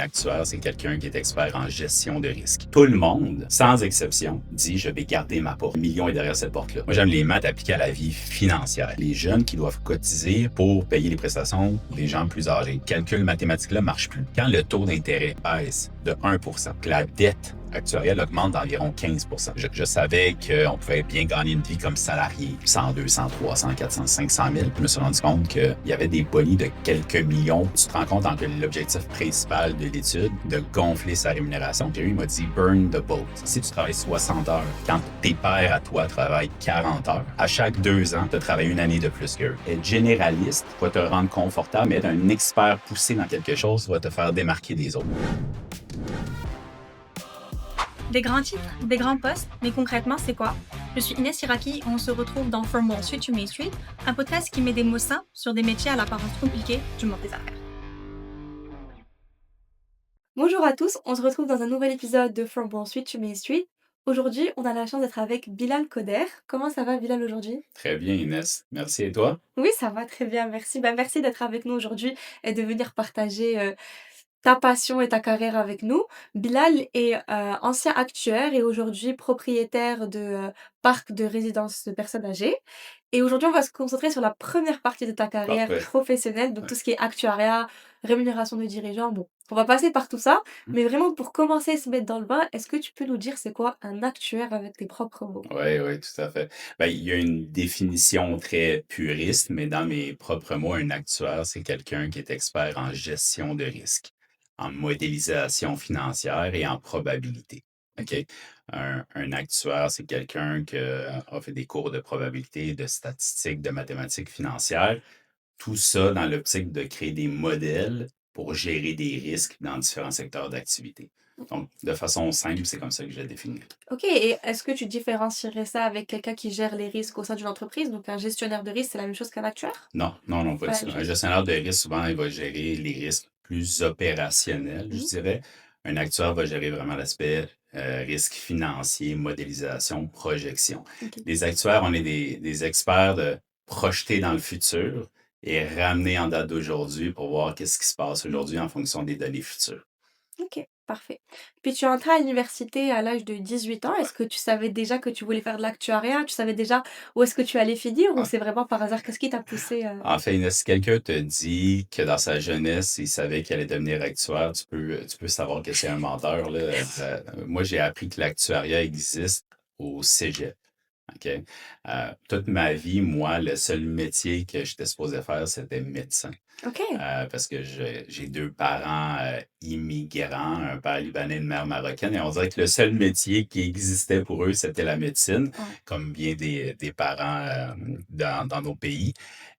Actuaire, c'est quelqu'un qui est expert en gestion de risque. Tout le monde, sans exception, dit je vais garder ma porte. Le million est derrière cette porte-là. Moi, j'aime les maths appliquées à la vie financière. Les jeunes qui doivent cotiser pour payer les prestations des gens plus âgés. Le calcul mathématique-là marche plus. Quand le taux d'intérêt baisse de 1%, que la dette actuarielle augmente d'environ 15%. Je savais qu'on pouvait bien gagner une vie comme salarié, 100, 200, 300, 400, 500 000. Je me suis rendu compte qu'il y avait des bonnies de quelques millions. Tu te rends compte que l'objectif principal de l'étude, de gonfler sa rémunération. Jerry m'a dit « burn the boat ». Si tu travailles 60 heures, quand tes pairs à toi travaillent 40 heures, à chaque 2 ans, tu travailles une année de plus qu'eux. Être généraliste va te rendre confortable, mais être un expert poussé dans quelque chose va te faire démarquer des autres. Des grands titres, des grands postes, mais concrètement, c'est quoi? Je suis Inès Hiraki et on se retrouve dans From Wall Street to Main Street, un podcast qui met des mots simples sur des métiers à l'apparence compliquée du monde des affaires. Bonjour à tous, on se retrouve dans un nouvel épisode de From Wall Street to Main Street. Aujourd'hui, on a la chance d'être avec Bilal Koder. Comment ça va, Bilal, aujourd'hui? Très bien, Inès. Merci. Et toi? Oui, ça va très bien, merci. Merci d'être avec nous aujourd'hui et de venir partager ta passion et ta carrière avec nous. Bilal est ancien actuaire et aujourd'hui propriétaire de parc de résidence de personnes âgées. Et aujourd'hui, on va se concentrer sur la première partie de ta carrière Parfait. professionnelle, donc Ouais. tout ce qui est actuariat, rémunération de dirigeants. Bon, on va passer par tout ça, mais vraiment pour commencer à se mettre dans le bain, est-ce que tu peux nous dire c'est quoi un actuaire avec tes propres mots? Oui, oui, tout à fait. Ben, il y a une définition très puriste, mais dans mes propres mots, un actuaire, c'est quelqu'un qui est expert en gestion de risque, en modélisation financière et en probabilité. OK? OK. Un actuaire, c'est quelqu'un qui a fait des cours de probabilité, de statistiques, de mathématiques financières. Tout ça dans l'optique de créer des modèles pour gérer des risques dans différents secteurs d'activité. Donc, de façon simple, c'est comme ça que je le définis. OK, et est-ce que tu différencierais ça avec quelqu'un qui gère les risques au sein d'une entreprise? Donc un gestionnaire de risque, c'est la même chose qu'un actuaire? Non, non, non, pas Pas du la même tout. Un chose? gestionnaire de risque, souvent, il va gérer les risques plus opérationnels, je Mmh. dirais. Un actuaire va gérer vraiment l'aspect risque financier, modélisation, projection. OK. Les actuaires, on est des experts de projeter dans le futur et ramener en date d'aujourd'hui pour voir qu'est-ce qui se passe Mmh. aujourd'hui en fonction des données futures. OK, parfait. Puis tu es entré à l'université à l'âge de 18 ans. Est-ce que tu savais déjà que tu voulais faire de l'actuariat? Tu savais déjà où est-ce que tu allais finir ou Ouais. c'est vraiment par hasard? Qu'est-ce qui t'a poussé, En fait, si quelqu'un te dit que dans sa jeunesse, il savait qu'il allait devenir actuaire, tu peux savoir que c'est un menteur, là. Moi, j'ai appris que l'actuariat existe au cégep. OK? Toute ma vie, moi, le seul métier que j'étais supposé faire, c'était médecin. OK. Parce que j'ai 2 parents, immigrants, un père libanais, une mère marocaine et on dirait que le seul métier qui existait pour eux, c'était la médecine, Ouais. comme bien des parents, dans nos pays.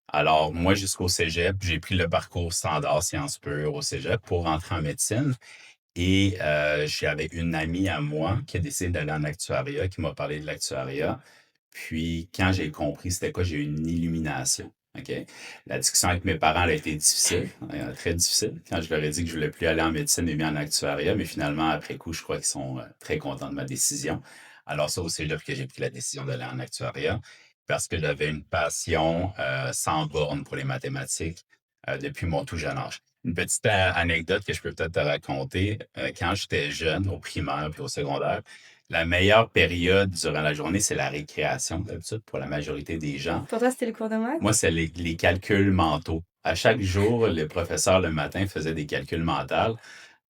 Alors moi, jusqu'au cégep, j'ai pris le parcours standard sciences pures au cégep pour rentrer en médecine et j'avais une amie à moi qui a décidé d'aller en actuariat, qui m'a parlé de l'actuariat. Puis quand j'ai compris c'était quoi, j'ai eu une illumination, OK? La discussion avec mes parents, elle a été difficile, très difficile, quand je leur ai dit que je voulais plus aller en médecine et bien en actuariat, mais finalement, après coup, je crois qu'ils sont, très contents de ma décision. Alors ça, au cégep que j'ai pris la décision d'aller en actuariat parce que j'avais une passion, sans borne pour les mathématiques, depuis mon tout jeune âge. Une petite anecdote que je peux peut-être te raconter, quand j'étais jeune, au primaire puis au secondaire, la meilleure période durant la journée, c'est la récréation, d'habitude, pour la majorité des gens. Pour toi, c'était le cours de Moi, maths? c'est les calculs mentaux. À chaque jour, le professeur, le matin, faisait des calculs mentaux.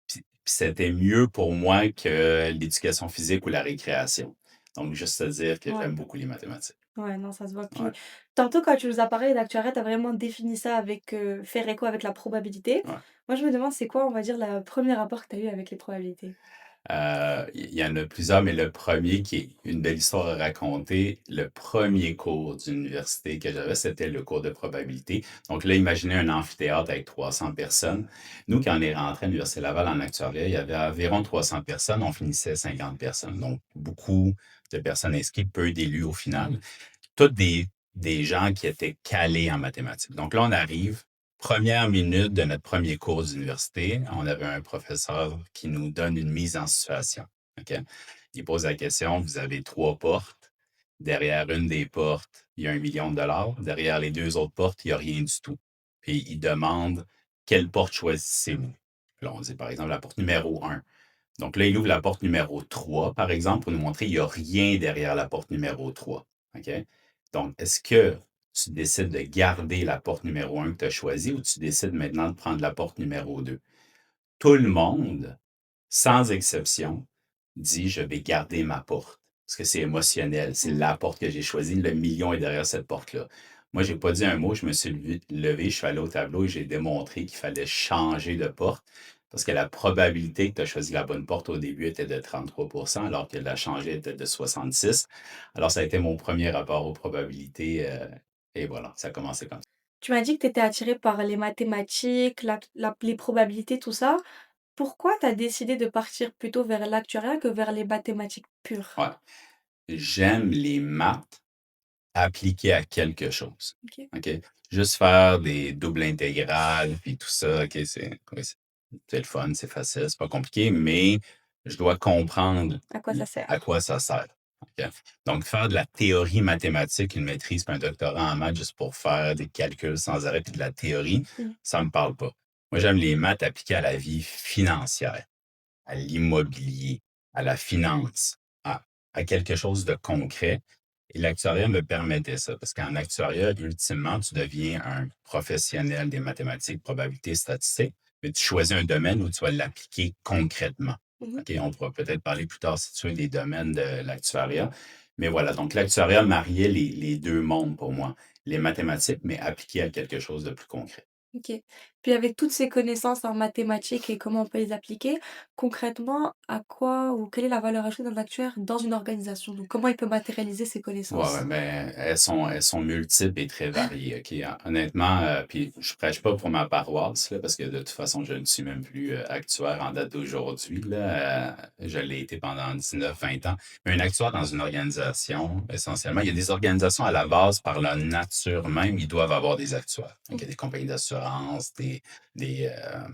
Puis c'était mieux pour moi que l'éducation physique ou la récréation. Donc, juste te dire que Ouais. j'aime beaucoup les mathématiques. Ouais, non, ça se voit. Puis Ouais, tantôt, quand tu nous as parlé d'actuariat, tu as vraiment défini ça avec faire écho avec la probabilité. ouais. Moi, je me demande, c'est quoi, on va dire, le premier rapport que tu as eu avec les probabilités? Il y en a plusieurs, mais le premier qui est une belle histoire à raconter, le premier cours d'université que j'avais, c'était le cours de probabilité. Donc là, imaginez un amphithéâtre avec 300 personnes. Nous, quand on est rentré à l'Université Laval en actuariat, il y avait environ 300 personnes, on finissait 50 personnes. Donc, beaucoup de personnes inscrites, peu d'élus au final. Toutes des gens qui étaient calés en mathématiques. Donc là, on arrive, première minute de notre premier cours d'université, on avait un professeur qui nous donne une mise en situation. OK? Il pose la question, vous avez 3 portes. Derrière une des portes, il y a 1 million de dollars. Derrière les 2 autres portes, il n'y a rien du tout. Puis il demande quelle porte choisissez-vous? Là, on dit par exemple la porte numéro 1. Donc là, il ouvre la porte numéro 3, par exemple, pour nous montrer qu'il n'y a rien derrière la porte numéro 3. OK? Donc, est-ce que tu décides de garder la porte numéro 1 que tu as choisie ou tu décides maintenant de prendre la porte numéro 2? Tout le monde, sans exception, dit: «Je vais garder ma porte», parce que c'est émotionnel, c'est Mmh. la porte que j'ai choisie, le million est derrière cette porte-là. Moi, j'ai pas dit un mot, je me suis levé, je suis allé au tableau et j'ai démontré qu'il fallait changer de porte, parce que la probabilité que tu as choisi la bonne porte au début était de 33 alors que la changer était de 66. Alors ça a été mon premier rapport aux probabilités, et voilà, ça a commencé comme ça. Tu m'as dit que tu étais attiré par les mathématiques, les probabilités, tout ça. Pourquoi tu as décidé de partir plutôt vers l'actuariat que vers les mathématiques pures? Ouais, j'aime les maths appliquées à quelque chose, OK. OK? Juste faire des doubles intégrales puis tout ça, OK, oui, c'est le fun, c'est facile, c'est pas compliqué, mais je dois comprendre À quoi ça sert? à quoi ça sert, OK? Donc faire de la théorie mathématique, une maîtrise puis un doctorat en maths juste pour faire des calculs sans arrêt puis de la théorie, Mmh. ça me parle pas. Moi, j'aime les maths appliquées à la vie financière, à l'immobilier, à la finance, à quelque chose de concret. Et l'actuariat me permettait ça, parce qu'en actuariat, ultimement, tu deviens un professionnel des mathématiques, probabilité, statistiques, mais tu choisis un domaine où tu vas l'appliquer concrètement. Mmh. OK, on pourra peut-être parler plus tard si tu veux des domaines de l'actuariat. Mais voilà, donc l'actuariat mariait les deux mondes pour moi, les mathématiques, mais appliquées à quelque chose de plus concret. OK. Puis avec toutes ces connaissances en mathématiques et comment on peut les appliquer, concrètement, à quoi ou quelle est la valeur ajoutée d'un actuaire dans une organisation? Donc comment il peut matérialiser ses Ouais, ouais, connaissances? ben, elles sont multiples et très variées, OK? Honnêtement, puis je prêche pas pour ma paroisse, là, parce que de toute façon, je ne suis même plus, actuaire en date d'aujourd'hui, là, je l'ai été pendant 19, 20 ans. Mais un actuaire dans une organisation, essentiellement, il y a des organisations à la base, par la nature même, ils doivent avoir des actuaires. Donc il y a Mmh. des compagnies d'assurance,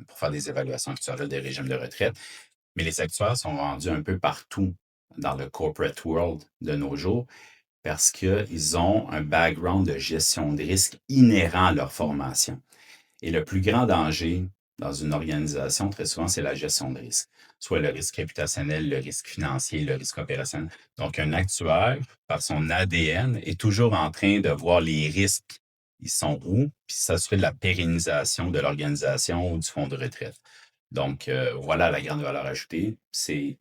pour faire des évaluations actuarielles des régimes de retraite. Mais les actuaires sont rendus un peu partout dans le corporate world de nos jours parce qu'ils ont un background de gestion de risque inhérent à leur Mmh. formation. Et le plus grand danger dans une organisation, très souvent, c'est la gestion de risque. Soit le risque réputationnel, le risque financier, le risque opérationnel. Donc, un actuaire, par son ADN, est toujours en train de voir les risques, ils sont où, puis s'assurer de la pérennisation de l'organisation ou du fonds de retraite. Donc, voilà la grande valeur ajoutée, c'est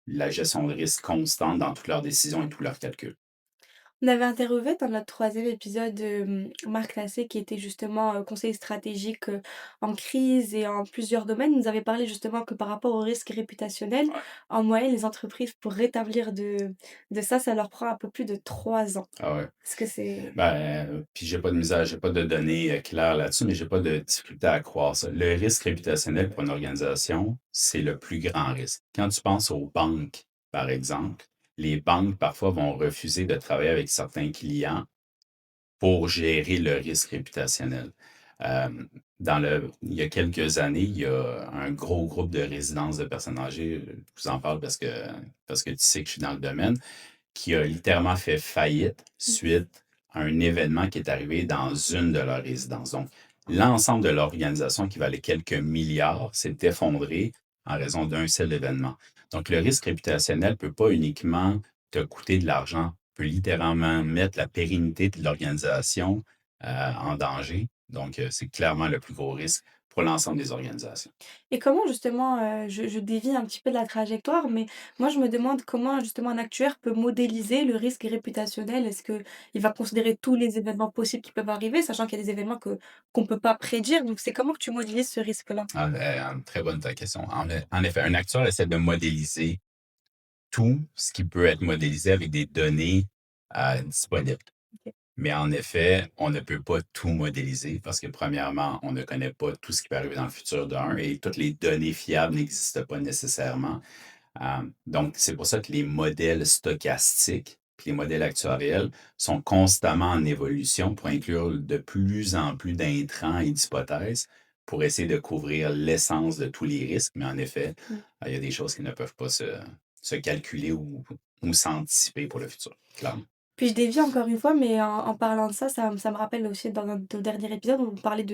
la gestion de risque constante dans toutes leurs décisions et tous leurs calculs. On avait interviewé dans notre troisième épisode, Marc Tassé qui était justement, conseiller stratégique, en crise et en plusieurs domaines. Il nous avait parlé justement que par rapport au risque réputationnel, Ouais. en moyenne, les entreprises pour rétablir de ça, ça leur prend un peu plus de 3 ans. Ah ouais. Est-ce que c'est Ben, puis j'ai pas de misère, j'ai pas de données, claires là-dessus, mais j'ai pas de difficulté à croire ça. Le risque réputationnel pour une organisation, c'est le plus grand risque. Quand tu penses aux banques, par exemple, les banques parfois vont refuser de travailler avec certains clients pour gérer le risque réputationnel. Il y a quelques années, il y a un gros groupe de résidences de personnes âgées, je vous en parle parce que tu sais que je suis dans le domaine, qui a littéralement fait faillite mmh, suite à un événement qui est arrivé dans une de leurs résidences. Donc, l'ensemble de l'organisation qui valait quelques milliards s'est effondré en raison d'un seul événement. Donc, le risque réputationnel ne peut pas uniquement te coûter de l'argent, peut littéralement mettre la pérennité de l'organisation en danger. Donc, c'est clairement le plus gros risque pour l'ensemble des organisations. et comment justement, je dévie un petit peu de la trajectoire, mais moi je me demande comment justement un actuaire peut modéliser le risque réputationnel? Est-ce qu'il va considérer tous les événements possibles qui peuvent arriver, sachant qu'il y a des événements qu'on ne peut pas prédire, donc c'est comment que tu modélises ce risque-là? Ah, très bonne ta question. En effet, un acteur essaie de modéliser tout ce qui peut être modélisé avec des données disponibles. OK. Mais en effet, on ne peut pas tout modéliser parce que premièrement, on ne connaît pas tout ce qui peut arriver dans le futur d'un et toutes les données fiables n'existent pas nécessairement. Donc, c'est pour ça que les modèles stochastiques puis les modèles actuariels sont constamment en évolution pour inclure de plus en plus d'intrants et d'hypothèses pour essayer de couvrir l'essence de tous les risques. Mais en effet, Mmh. il y a des choses qui ne peuvent pas se calculer ou s'anticiper pour le futur, clairement. Puis je dévie encore une fois, mais en parlant de ça, ça me rappelle aussi dans notre dernier épisode, on parlait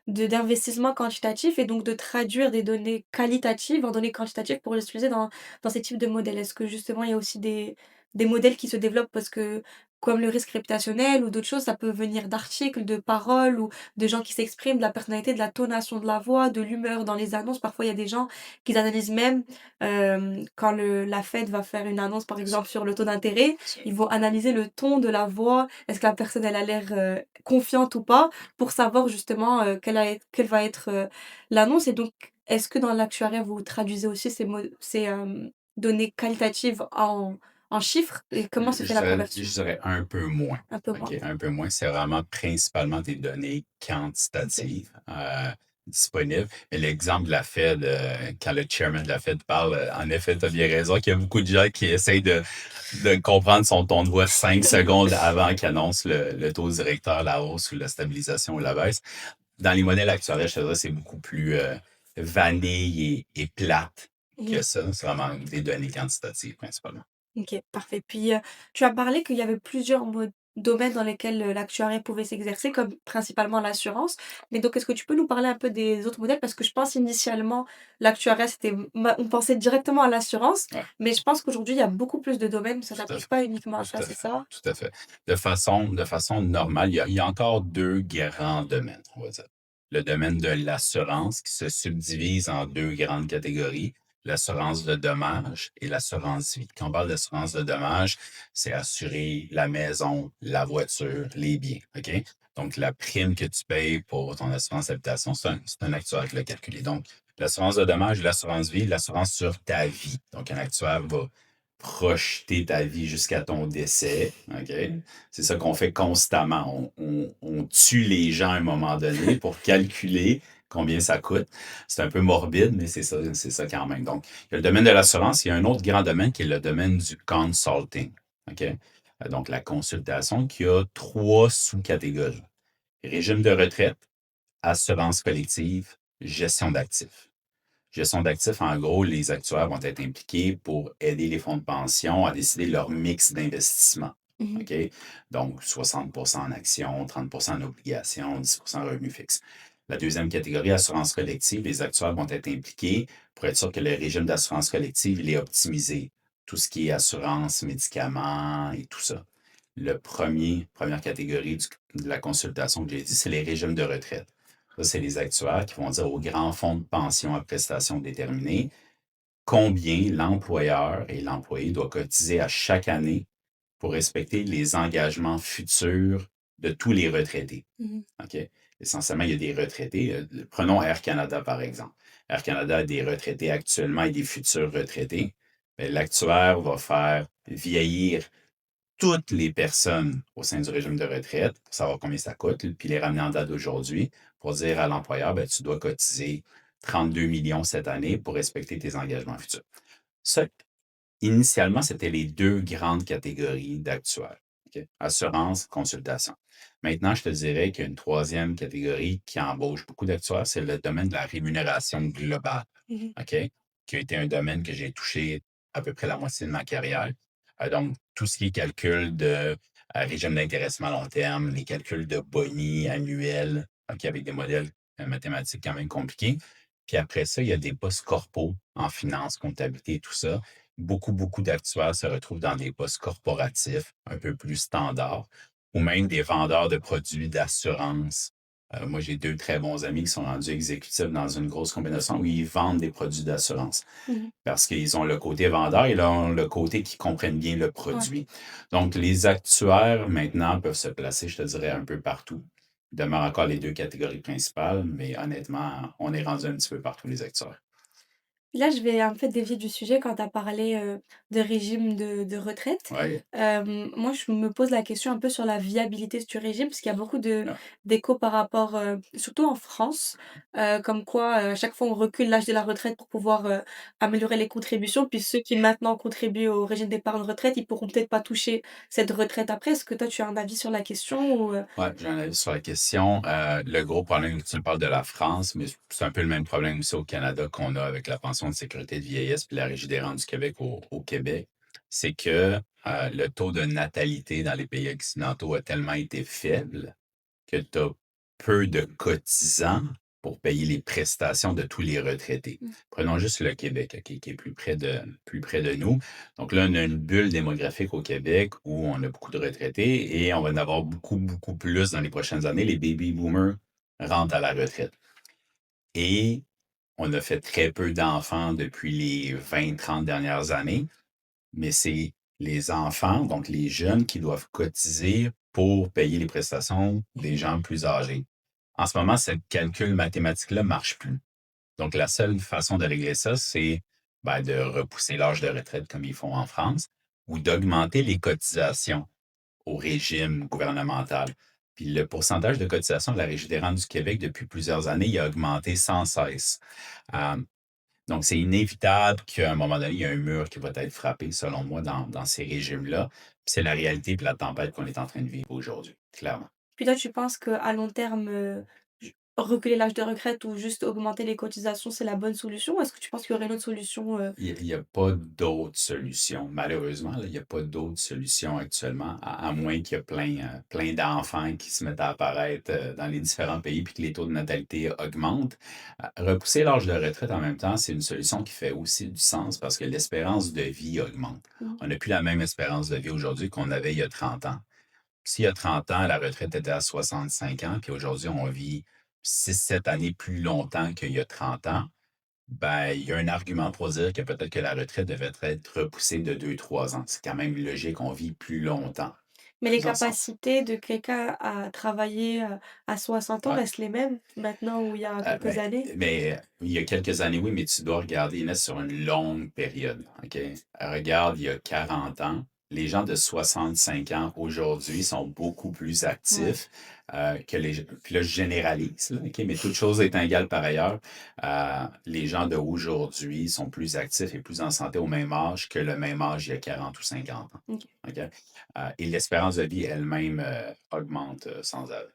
d'investissement quantitatif et donc de traduire des données qualitatives en données quantitatives pour les utiliser dans ces types de modèles. Est-ce que justement il y a aussi des modèles qui se développent parce que comme le risque réputationnel ou d'autres choses, ça peut venir d'articles, de paroles ou de gens qui s'expriment, de la personnalité, de la tonation de la voix, de l'humeur dans les annonces. Parfois, il y a des gens qui analysent même, quand le la Fed va faire une annonce, par C'est ça, exemple, sur le taux d'intérêt, c'est ça. ils vont analyser le ton de la voix. Est-ce que la personne, elle a l'air, confiante ou pas? Pour savoir justement, quelle va être, l'annonce et donc est-ce que dans l'actuariat, vous traduisez aussi ces données qualitatives en chiffres et comment se fait la Je conversion? dirais un peu moins. Un peu OK, moins. un peu moins. C'est vraiment principalement des données OK. quantitatives disponibles. Mais l'exemple de la Fed, quand le chairman de la Fed parle, en effet, tu as bien raison qu'il y a beaucoup de gens qui essayent de comprendre son ton de voix 5 secondes avant qu'il annonce le taux directeur, la hausse ou la stabilisation ou la baisse. Dans les modèles actuels, je te dirais, c'est beaucoup plus vanille et plate que Mmh. ça. C'est vraiment des données quantitatives principalement. OK, parfait. Puis, tu as parlé qu'il y avait plusieurs domaines dans lesquels, l'actuariat pouvait s'exercer, comme principalement l'assurance. Mais donc, est-ce que tu peux nous parler un peu des autres modèles? Parce que je pense initialement, l'actuariat, c'était on pensait directement à l'assurance, Ouais. mais je pense qu'aujourd'hui, il y a beaucoup plus de domaines, ça Tout à s'applique fait. pas uniquement à ça, Tout à c'est fait. ça? Tout à fait. De façon normale, il y a encore deux grands domaines, on va dire. Le domaine de l'assurance qui se subdivise en deux grandes catégories, l'assurance de dommages et l'assurance vie. Quand on parle d'assurance de dommages, c'est assurer la maison, la voiture, les biens. OK? Donc, la prime que tu payes pour ton assurance habitation, c'est un actuaire qui l'a calculé. Donc, l'assurance de dommages, l'assurance vie, l'assurance sur ta vie. Donc, un actuaire va projeter ta vie jusqu'à ton décès. OK? C'est ça qu'on fait constamment. On tue les gens à un moment donné pour calculer combien ça coûte. C'est un peu morbide, mais c'est ça quand même. Donc, il y a le domaine de l'assurance. Il y a un autre grand domaine qui est le domaine du consulting. OK? Donc, la consultation qui a trois sous-catégories. Régime de retraite, assurance collective, gestion d'actifs. Gestion d'actifs, en gros, les actuaires vont être impliqués pour aider les fonds de pension à décider leur mix d'investissement. Mmh. OK? Donc, 60 en actions, 30 en obligations, 10 en revenus fixes. La deuxième catégorie, assurance collective, les actuaires vont être impliqués pour être sûr que le régime d'assurance collective il est optimisé. Tout ce qui est assurance, médicaments et tout ça. Première catégorie de la consultation que j'ai dit, c'est les régimes de retraite. Ça, c'est les actuaires qui vont dire aux grands fonds de pension à prestations déterminées combien l'employeur et l'employé doivent cotiser à chaque année pour respecter les engagements futurs de tous les retraités. Mmh. OK? Essentiellement, il y a des retraités. Prenons Air Canada, par exemple. Air Canada a des retraités actuellement et des futurs retraités. Ben, l'actuaire va faire vieillir toutes les personnes au sein du régime de retraite pour savoir combien ça coûte, puis les ramener en date d'aujourd'hui pour dire à l'employeur, ben, tu dois cotiser 32 millions cette année pour respecter tes engagements futurs. Ça, initialement, c'était les deux grandes catégories d'actuaires. OK? Assurance, consultation. Maintenant, je te dirais qu'il y a une troisième catégorie qui embauche beaucoup d'actuaires, c'est le domaine de la rémunération globale. Mmh. OK? Qui a été un domaine que j'ai touché à peu près la moitié de ma carrière. Donc, tout ce qui est calcul de régime d'intéressement à long terme, les calculs de boni annuels, OK, avec des modèles mathématiques quand même compliqués. Puis après ça, il y a des postes corpaux en finance, comptabilité et tout ça. Beaucoup d'actuaires se retrouvent dans des postes corporatifs un peu plus standards ou même des vendeurs de produits d'assurance. Moi, j'ai deux très bons amis qui sont rendus exécutifs dans une grosse combinaison où ils vendent des produits d'assurance Mmh. parce qu'ils ont le côté vendeur et ils ont le côté qui comprennent bien le Ouais. produit. Donc, les actuaires, maintenant, peuvent se placer, je te dirais, un peu partout. Il demeure encore les deux catégories principales, mais honnêtement, on est rendu un petit peu partout, les actuaires. Là, je vais un peu dévier du sujet quand tu as parlé, de régime de retraite. Oui, Moi, je me pose la question un peu sur la viabilité du régime, parce qu'il y a beaucoup ouais, d'échos par rapport, surtout en France, comme quoi, à chaque fois on recule l'âge de la retraite pour pouvoir, améliorer les contributions. Puis ceux qui maintenant contribuent au régime d'épargne retraite, ils pourront peut-être pas toucher cette retraite après. Est-ce que toi tu as un avis sur la question ou, ouais, j'ai un avis sur la question. Le gros problème, tu me parles de la France, mais c'est un peu le même problème aussi au Canada qu'on a avec la pension de sécurité de vieillesse puis la Régie des rentes du Québec au Québec. C'est que le taux de natalité dans les pays occidentaux a tellement été faible que tu as peu de cotisants pour payer les prestations de tous les retraités. Mmh. Prenons juste le Québec, OK, qui est plus près de nous. Donc là, on a une bulle démographique au Québec où on a beaucoup de retraités et on va en avoir beaucoup, beaucoup plus dans les prochaines années. Les baby boomers rentrent à la retraite. Et on a fait très peu d'enfants depuis les 20, 30 dernières années, mais c'est les enfants, donc les jeunes, qui doivent cotiser pour payer les prestations des gens plus âgés. En ce moment, ce calcul mathématique-là ne marche plus. Donc, la seule façon de régler ça, c'est de repousser l'âge de retraite comme ils font en France ou d'augmenter les cotisations au régime gouvernemental. Puis le pourcentage de cotisation de la Régie des rentes du Québec depuis plusieurs années, il a augmenté sans cesse. Euh, donc, c'est inévitable qu'à un moment donné, il y a un mur qui va être frappé, selon moi, dans ces régimes-là. Puis c'est la réalité et la tempête qu'on est en train de vivre aujourd'hui, clairement. Puis toi, tu penses qu'à long terme, j reculer l'âge de retraite ou juste augmenter les cotisations, c'est la bonne solution? Ou est-ce que tu penses qu'il y aurait une autre solution, Il y a pas d'autres solutions. Malheureusement, là, il y a pas d'autres solutions actuellement, à moins qu'il y ait plein d'enfants qui se mettent à apparaître, dans les différents pays puis que les taux de natalité augmentent. Repousser l'âge de retraite en même temps, c'est une solution qui fait aussi du sens parce que l'espérance de vie augmente. mmh, On n'a plus la même espérance de vie aujourd'hui qu'on avait il y a 30 ans. S'il y a 30 ans, la retraite était à 65 ans, puis aujourd'hui, on vit 6, 7 années plus longtemps qu'il y a 30 ans, il y a un argument pour dire que peut-être que la retraite devait être repoussée de 2, 3 ans. C'est quand même logique, on vit plus longtemps, mais les tous ensemble. capacités de quelqu'un à travailler, à 60 ans Ouais. restent les mêmes maintenant ou il y a quelques années? Il y a quelques années, oui, mais tu dois regarder, Inès, sur une longue période. OK? Regarde, il y a 40 ans, les gens de 65 ans aujourd'hui sont beaucoup plus Ouais. actifs que les gens. Puis là, je généralise, là, OK? Mais toute chose étant égale par ailleurs, les gens d'aujourd'hui sont plus actifs et plus en santé au même âge que le même âge il y a 40 ou 50 ans. OK. OK? Et l'espérance de vie elle-même augmente sans arrêt.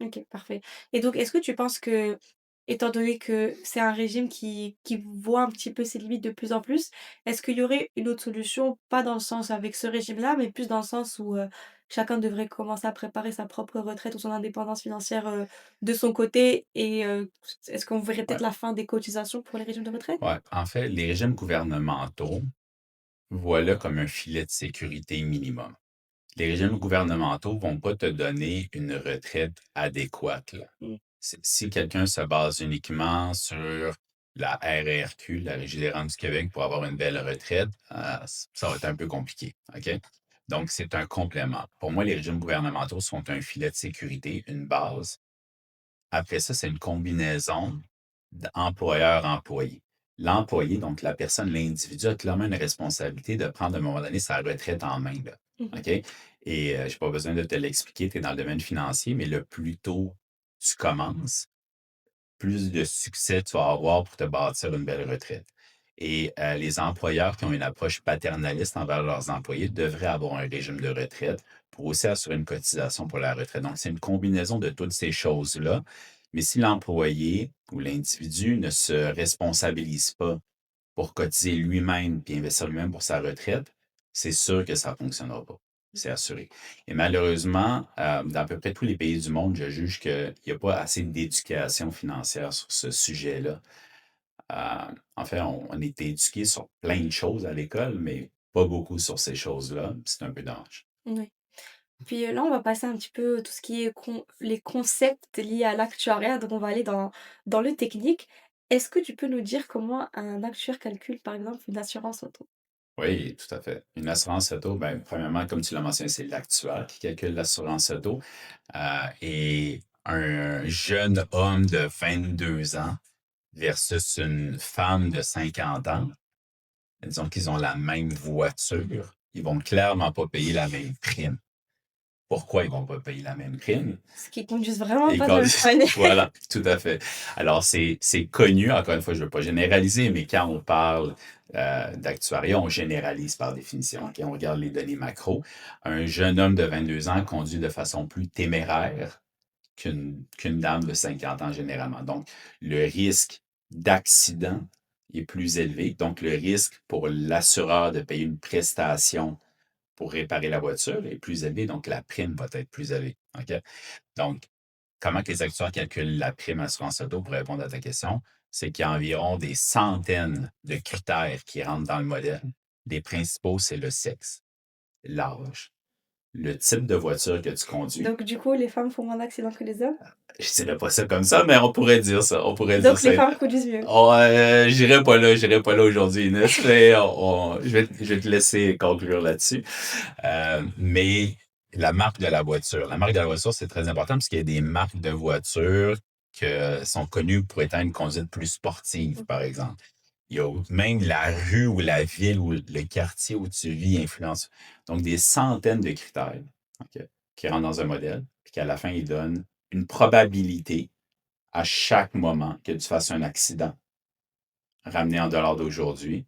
OK, parfait. Et donc, est-ce que tu penses que, étant donné que c'est un régime qui voit un petit peu ses limites de plus en plus, est-ce qu'il y aurait une autre solution? Pas dans le sens avec ce régime-là, mais plus dans le sens où, chacun devrait commencer à préparer sa propre retraite ou son indépendance financière, de son côté et est-ce qu'on verrait Ouais. peut-être la fin des cotisations pour les régimes de retraite? Ouais. En fait, les régimes gouvernementaux, voilà comme un filet de sécurité minimum. Les régimes gouvernementaux ne vont pas te donner une retraite adéquate, là. Mmh, Si quelqu'un se base uniquement sur la RRQ, la Régie des rentes du Québec, pour avoir une belle retraite, ça va être un peu compliqué. OK? Donc, c'est un complément. Pour moi, les régimes gouvernementaux sont un filet de sécurité, une base. Après ça, c'est une combinaison d'employeur-employé. L'employé, donc la personne, l'individu, a clairement une responsabilité de prendre à un moment donné sa retraite en main, là. mmh. OK? Et je n'ai pas besoin de te l'expliquer, tu es dans le domaine financier, mais le plus tôt tu commences, plus de succès tu vas avoir pour te bâtir une belle retraite. Et les employeurs qui ont une approche paternaliste envers leurs employés devraient avoir un régime de retraite pour aussi assurer une cotisation pour la retraite. Donc, c'est une combinaison de toutes ces choses-là. Mais si l'employé ou l'individu ne se responsabilise pas pour cotiser lui-même et investir lui-même pour sa retraite, c'est sûr que ça ne fonctionnera pas. C'est assuré. Et malheureusement, dans à peu près tous les pays du monde, je juge qu'il n'y a pas assez d'éducation financière sur ce sujet-là. En fait, on est éduqué sur plein de choses à l'école, mais pas beaucoup sur ces choses-là. C'est un peu dommage. Oui. Puis, là, on va passer un petit peu tout ce qui est les concepts liés à l'actuariat, donc on va aller dans le technique. Est-ce que tu peux nous dire comment un actuaire calcule, par exemple, une assurance auto? Oui, tout à fait. Une assurance auto, premièrement, comme tu l'as mentionné, c'est l'actuaire qui calcule l'assurance auto. Et un jeune homme de 22 ans versus une femme de 50 ans, disons qu'ils ont la même voiture, ils vont clairement pas payer la même prime. Pourquoi ils vont pas payer la même prime? Ce qui conduisent vraiment Et pas de quand la même manière. voilà, tout à fait. Alors c'est connu, encore une fois, je ne veux pas généraliser, mais quand on parle, d'actuariat, on généralise par définition, OK? On regarde les données macro. Un jeune homme de 22 ans conduit de façon plus téméraire qu'une dame de 50 ans généralement. Donc le risque d'accident est plus élevé. Donc, le risque pour l'assureur de payer une prestation pour réparer la voiture est plus élevé. Donc, la prime va être plus élevée. OK? Donc, comment que les actuaires calculent la prime assurance auto pour répondre à ta question? C'est qu'il y a environ des centaines de critères qui rentrent dans le modèle. Les principaux, c'est le sexe, l'âge, le type de voiture que tu conduis. Donc du coup, les femmes font moins d'accidents que les hommes? Je dirais pas ça comme ça, mais on pourrait dire ça. On pourrait dire Donc ça. les femmes conduisent mieux? Oh, j'irai pas là aujourd'hui, Inès, mais je vais te laisser conclure là-dessus. Mais la marque de la voiture, c'est très important parce qu'il y a des marques de voitures qui sont connues pour être une conduite plus sportive, par exemple. Il y a même la rue ou la ville ou le quartier où tu vis influence. Donc, des centaines de critères, OK, qui rentrent dans un modèle, puis qu'à la fin, ils donnent une probabilité à chaque moment que tu fasses un accident ramené en dollars d'aujourd'hui.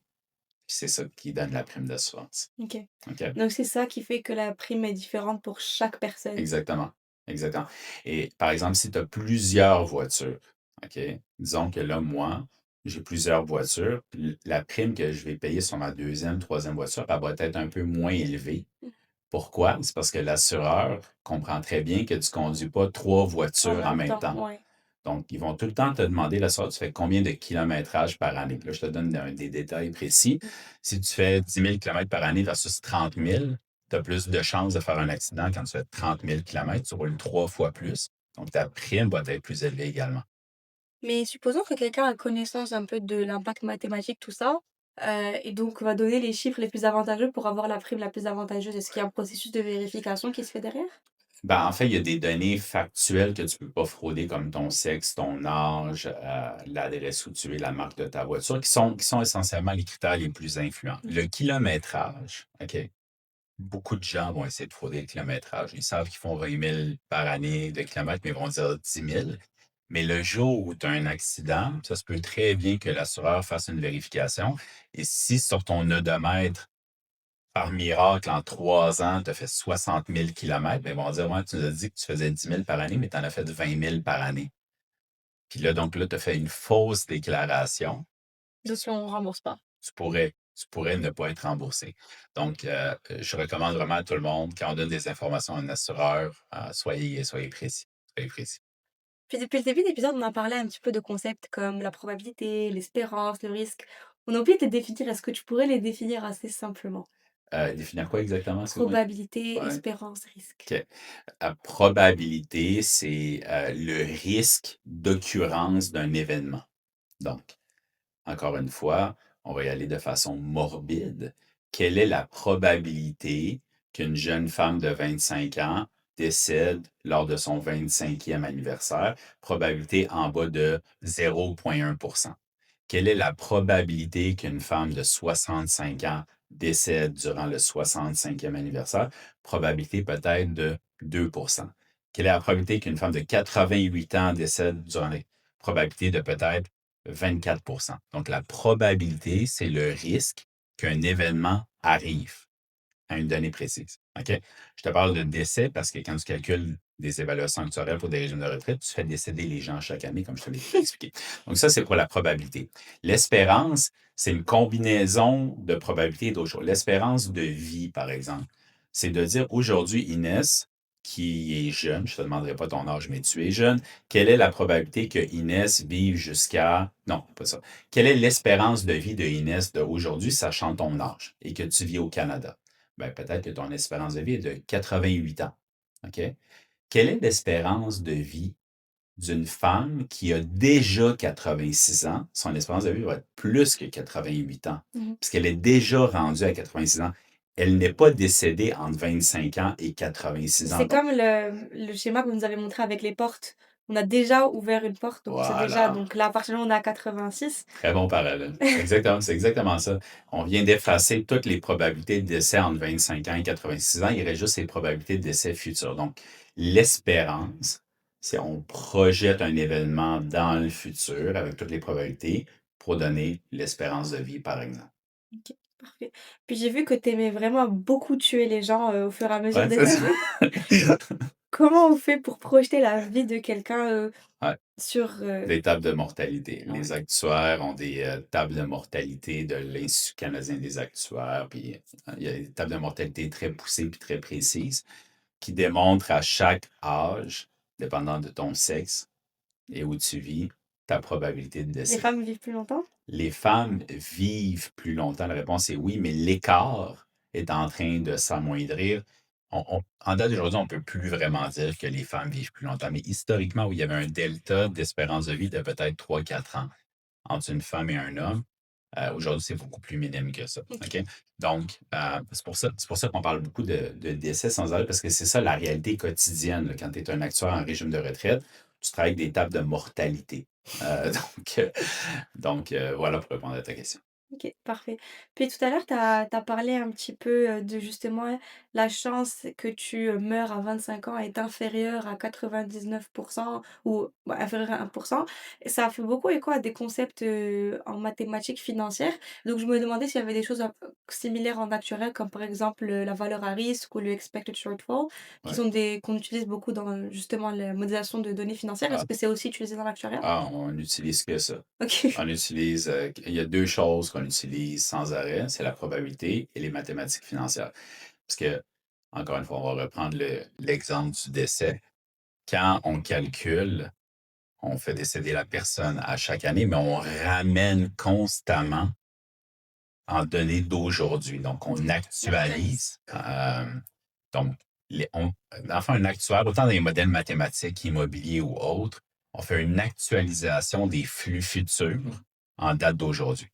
Puis c'est ça qui donne la prime d'assurance. OK. OK? Donc c'est ça qui fait que la prime est différente pour chaque personne. Exactement. Exactement. Et par exemple, si tu as plusieurs voitures, OK? Disons que là, moi, j'ai plusieurs voitures. La prime que je vais payer sur ma deuxième, troisième voiture, elle va être un peu moins élevée. Mmh. Pourquoi? C'est parce que l'assureur comprend très bien que tu ne conduis pas trois En voitures en même même temps, temps. ouais. Donc, ils vont tout le temps te demander, l'assureur, tu fais combien de kilométrage par année? Là, je te donne des détails précis. Mmh. Si tu fais 10 000 kilomètres par année versus 30 000, tu as plus de chances de faire un accident quand tu fais 30 000 kilomètres. Tu roules trois fois plus. Donc, ta prime va être plus élevée également. Mais supposons que quelqu'un a connaissance un peu de l'impact mathématique, tout ça, et donc va donner les chiffres les plus avantageux pour avoir la prime la plus avantageuse. Est-ce qu'il y a un processus de vérification qui se fait derrière? Ben, en fait, il y a des données factuelles que tu ne peux pas frauder, comme ton sexe, ton âge, l'adresse où tu es, la marque de ta voiture, qui sont essentiellement les critères les plus influents. Mmh. Le kilométrage, OK? Beaucoup de gens vont essayer de frauder le kilométrage. Ils savent qu'ils font 20 000 par année de kilomètres, mais ils vont dire 10 000. Mais le jour où tu as un accident, ça se peut très bien que l'assureur fasse une vérification. Et si sur ton odomètre, par miracle, en 3 ans, tu as fait 60 000 kilomètres, ben, ils vont dire, ouais, tu nous as dit que tu faisais 10 000 par année, mais tu en as fait 20 000 par année. Puis là, donc là, tu as fait une fausse déclaration. Donc on rembourse pas. Tu pourrais ne pas être remboursé. Donc, je recommande vraiment à tout le monde, quand on donne des informations à un assureur, soyez précis. Soyez précis. Puis depuis le début de l'épisode, on a parlé un petit peu de concepts comme la probabilité, l'espérance, le risque. On a oublié de les définir. Est-ce que tu pourrais les définir assez simplement? Définir quoi exactement, excuse-moi? Probabilité, Ouais. espérance, risque. OK. La probabilité, c'est le risque d'occurrence d'un événement. Donc, encore une fois, on va y aller de façon morbide. Quelle est la probabilité qu'une jeune femme de 25 ans décède lors de son 25e anniversaire? Probabilité en bas de 0,1. Quelle est la probabilité qu'une femme de 65 ans décède durant le 65e anniversaire? Probabilité peut-être de 2. Quelle est la probabilité qu'une femme de 88 ans décède durant les probabilités de peut-être 24. Donc, la probabilité, c'est le risque qu'un événement arrive à une donnée précise. OK? Je te parle de décès parce que quand tu calcules des évaluations actuarielles pour des régimes de retraite, tu fais décéder les gens chaque année, comme je te l'ai expliqué. Donc, ça, c'est pour la probabilité. L'espérance, c'est une combinaison de probabilités et d'autres choses. L'espérance de vie, par exemple, c'est de dire aujourd'hui, Inès, qui est jeune, je ne te demanderai pas ton âge, mais tu es jeune, quelle est la probabilité que Inès vive jusqu'à... Non, pas ça. Quelle est l'espérance de vie de Inès d'aujourd'hui, sachant ton âge et que tu vis au Canada? Ben, peut-être que ton espérance de vie est de 88 ans. OK? Quelle est l'espérance de vie d'une femme qui a déjà 86 ans? Son espérance de vie va être plus que 88 ans, Mmh. puisqu'elle est déjà rendue à 86 ans. Elle n'est pas décédée entre 25 ans et 86 ans. C'est Donc, comme le schéma que vous nous avez montré avec les portes. On a déjà ouvert une porte, donc on sait déjà voilà. donc là, à partir du moment où on est à 86. Très bon parallèle. Exactement, c'est exactement ça. On vient d'effacer toutes les probabilités de décès entre 25 ans et 86 ans. Il reste juste les probabilités de décès futurs. Donc, l'espérance, c'est on projette un événement dans le futur avec toutes les probabilités pour donner l'espérance de vie, par exemple. OK, parfait. Puis j'ai vu que tu aimais vraiment beaucoup tuer les gens, au fur et à mesure Ouais, des c'est ça. années. comment on fait pour projeter la vie de quelqu'un, Ouais, sur, des tables de mortalité. Les ouais, actuaires ont des, tables de mortalité de l'Institut canadien des actuaires, puis, il y a des tables de mortalité très poussées puis très précises qui démontrent à chaque âge, dépendant de ton sexe et où tu vis, ta probabilité de les décès. femmes vivent plus longtemps? Les femmes vivent plus longtemps? La réponse est oui, mais l'écart est en train de s'amoindrir. En date d'aujourd'hui, on ne peut plus vraiment dire que les femmes vivent plus longtemps, mais historiquement, oui, il y avait un delta d'espérance de vie de peut-être 3 4 ans entre une femme et un homme. Aujourd'hui, c'est beaucoup plus minime que ça. OK. OK? Donc, c'est pour ça qu'on parle beaucoup de décès sans arrêt, parce que c'est ça la réalité quotidienne, là. Quand tu es un actuaire en régime de retraite, tu travailles avec des tables de mortalité. Euh, donc, euh, donc, voilà pour répondre à ta question. OK, parfait. Puis tout à l'heure, tu as parlé un petit peu, de justement la chance que tu, meures à 25 ans est inférieure à 99 ou bah, inférieure à 1. Et ça fait beaucoup écho à des concepts, en mathématiques financières. Donc je me demandais s'il y avait des choses un peu similaires en actuariat comme par exemple, la valeur à risque ou le expected shortfall qui Ouais. sont des qu'on utilise beaucoup dans justement la modélisation de données financières. Est-ce Ah, que c'est aussi utilisé dans l'actuariat? on utilise que ça. OK. On utilise, il y a 2 choses qu'on utilise sans arrêt, c'est la probabilité et les mathématiques financières. Parce que, encore une fois, on va reprendre l'exemple du décès. Quand on calcule, on fait décéder la personne à chaque année, mais on ramène constamment en données d'aujourd'hui. Donc, on actualise. Donc, dans le fond, un actuaire, autant dans les modèles mathématiques, immobiliers ou autres, on fait une actualisation des flux futurs en date d'aujourd'hui.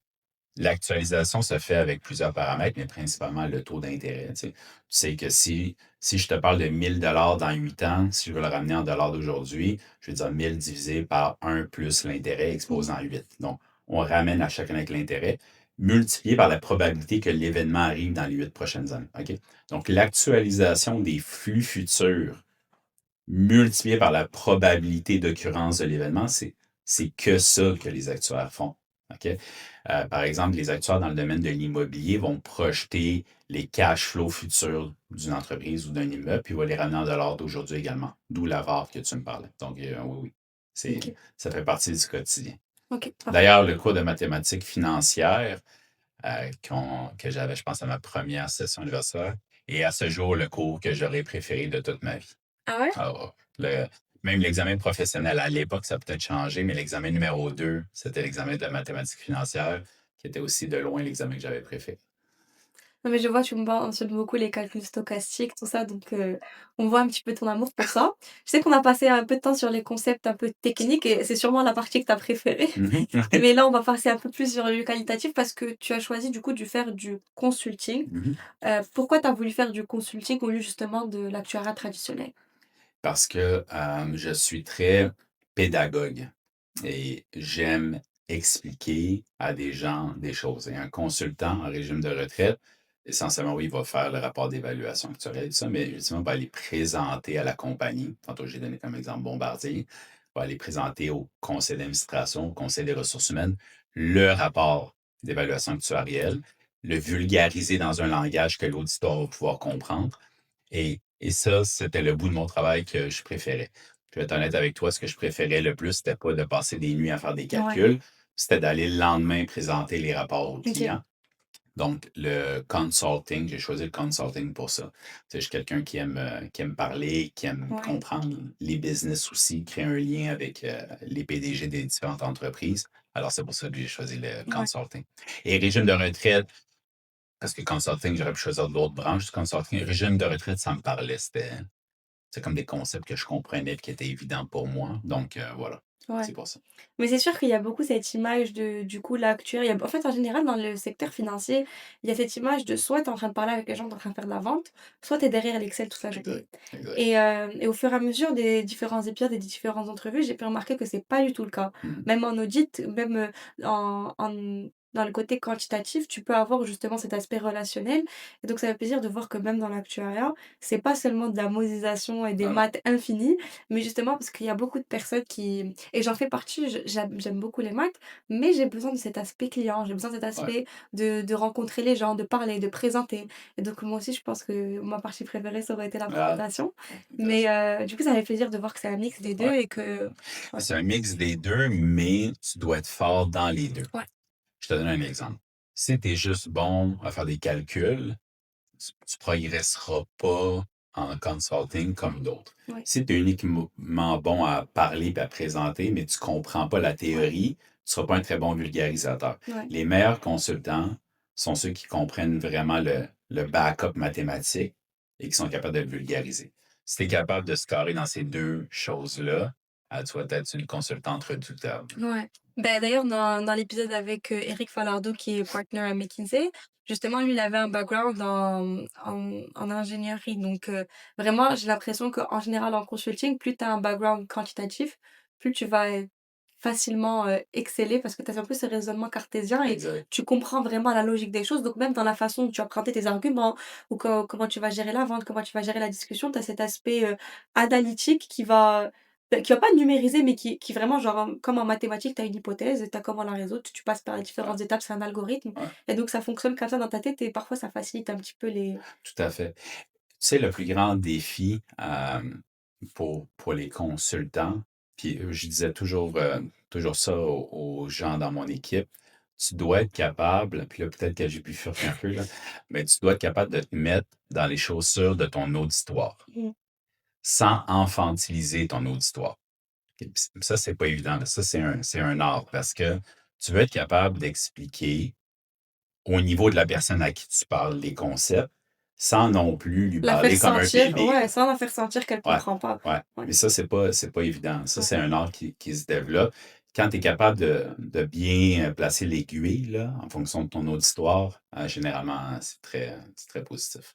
L'actualisation se fait avec plusieurs paramètres, mais principalement le taux d'intérêt. Tu sais que si je te parle de 1 000 dans 8 ans, si je veux le ramener en dollars d'aujourd'hui, je vais dire 1000 divisé par 1 plus l'intérêt Mmh. exposant 8. Donc, on ramène à chacun avec l'intérêt, multiplié par la probabilité que l'événement arrive dans les 8 prochaines années. OK? Donc, l'actualisation des flux futurs multiplié par la probabilité d'occurrence de l'événement, c'est que ça que les actuaires font. OK? Par exemple, les actuaires dans le domaine de l'immobilier vont projeter les cash flows futurs d'une entreprise ou d'un immeuble, puis vont les ramener en dollars d'aujourd'hui également. D'où la VAR que tu me parlais. Donc, oui, oui. OK. Ça fait partie du quotidien. OK, parfait. D'ailleurs, le cours de mathématiques financières que j'avais, je pense, à ma première session universitaire, et à ce jour, le cours que j'aurais préféré de toute ma vie. Ah ouais? Ah ouais. Même l'examen professionnel, à l'époque, ça a peut-être changé, mais l'examen numéro 2, c'était l'examen de mathématiques financières, qui était aussi de loin l'examen que j'avais préféré. Non, mais je vois, tu me mentionnes beaucoup les calculs stochastiques, tout ça, donc on voit un petit peu ton amour pour ça. Je sais qu'on a passé un peu de temps sur les concepts un peu techniques et c'est sûrement la partie que tu as préférée. Mhm. Mais là, on va passer un peu plus sur le qualitatif parce que tu as choisi du coup de faire du consulting. Mhm. Pourquoi tu as voulu faire du consulting au lieu justement de l'actuariat traditionnel? Parce que je suis très pédagogue et j'aime expliquer à des gens des choses. Et un consultant en régime de retraite, essentiellement, oui, il va faire le rapport d'évaluation actuarielle, tout ça, mais ultimement, il va aller présenter à la compagnie. Tantôt, j'ai donné comme exemple Bombardier. Il va aller présenter au conseil d'administration, au conseil des ressources humaines, le rapport d'évaluation actuarielle, le vulgariser dans un langage que l'auditoire va pouvoir comprendre. Et ça, c'était le bout de mon travail que je préférais. Je vais être honnête avec toi, ce que je préférais le plus, c'était pas de passer des nuits à faire des Ouais, calculs, c'était d'aller le lendemain présenter les rapports aux OK. clients. Donc, le consulting, j'ai choisi le consulting pour ça. Tu sais, je suis quelqu'un qui aime parler, qui aime Ouais, comprendre les business aussi, créer un lien avec les PDG des différentes entreprises. Alors, c'est pour ça que j'ai choisi le ouais. consulting. Et régime de retraite, parce que consulting, j'aurais pu choisir d'autres branches du consulting. Régime de retraite, ça me parlait. C'est comme des concepts que je comprenais et qui étaient évidents pour moi. Donc, voilà, Ouais. c'est pour ça. Mais c'est sûr qu'il y a beaucoup cette image de du coup, l'actuaire. Il y a en fait, en général, dans le secteur financier, il y a cette image de soit tu es en train de parler avec les gens, tu es en train de faire de la vente, soit tu es derrière l'Excel toute la journée. Exact, exact. Et au fur et à mesure des différents épisodes et des différentes entrevues, j'ai pu remarquer que c'est pas du tout le cas. Mhm. Même en audit, même, en dans le côté quantitatif, tu peux avoir justement cet aspect relationnel et donc ça fait plaisir de voir que même dans l'actuariat, c'est pas seulement de la modélisation et des Non, non. maths infinies, mais justement parce qu'il y a beaucoup de personnes qui et j'en fais partie, je j'aime beaucoup les maths, mais j'ai besoin de cet aspect client, j'ai besoin de cet Ouais, aspect de rencontrer les gens, de parler, de présenter et donc moi aussi je pense que ma partie préférée, ça aurait été la ah, présentation, mais intéressant. du coup, ça fait plaisir de voir que c'est un mix des 2 Ouais. et que ouais. C'est un mix des 2, mais tu dois être fort dans les 2. Ouais, Je te donne un exemple. Si tu es juste bon à faire des calculs, tu progresseras pas en consulting comme d'autres. ouais, Si tu es uniquement bon à parler et à présenter, mais tu comprends pas la ouais, théorie, tu seras pas un très bon vulgarisateur. ouais. Les meilleurs consultants sont ceux qui comprennent vraiment le backup mathématique et qui sont capables de le vulgariser. Si tu es capable de scorer dans ces 2 choses-là, tu vas être une consultante redoutable. Ouais. Bah, d'ailleurs, dans l'épisode avec, Éric Falardeau qui est partner à McKinsey, justement, lui, il avait un background en ingénierie. Donc, vraiment, j'ai l'impression qu'en général, en consulting, plus tu as un background quantitatif, plus tu vas, facilement, exceller parce que tu as un peu ce raisonnement cartésien et Exact. tu comprends vraiment la logique des choses. Donc même dans la façon dont tu vas présenter tes arguments ou comment tu vas gérer la vente, comment tu vas gérer la discussion, tu as cet aspect, analytique qui va pas numériser, mais qui vraiment genre, comme en mathématiques, tu as une hypothèse, tu as comment la résoudre, tu passes par les Ouais, différentes étapes, c'est un algorithme ouais, et donc ça fonctionne comme ça dans ta tête et parfois ça facilite un petit peu les tout à fait. Tu sais, le plus grand défi, pour les consultants, puis, je disais toujours ça aux gens dans mon équipe, tu dois être capable, puis là, peut-être que j'ai pu fuir un peu, là, mais tu dois être capable de te mettre dans les chaussures de ton auditoire, mmh, sans infantiliser ton auditoire. OK, puis ça, c'est pas évident, là. Ça, c'est un art parce que tu veux être capable d'expliquer au niveau de la personne à qui tu parles les concepts, sans non plus lui la faire parler comme un sentir bébé, ouais, là. sans la faire sentir qu'elle Ouais, comprend pas. ouais. Ouais, Mais ça, c'est pas évident. Ça, ouais. c'est un art qui se développe. Quand tu es capable de bien, placer l'aiguille, là, en fonction de ton auditoire, généralement, c'est très positif.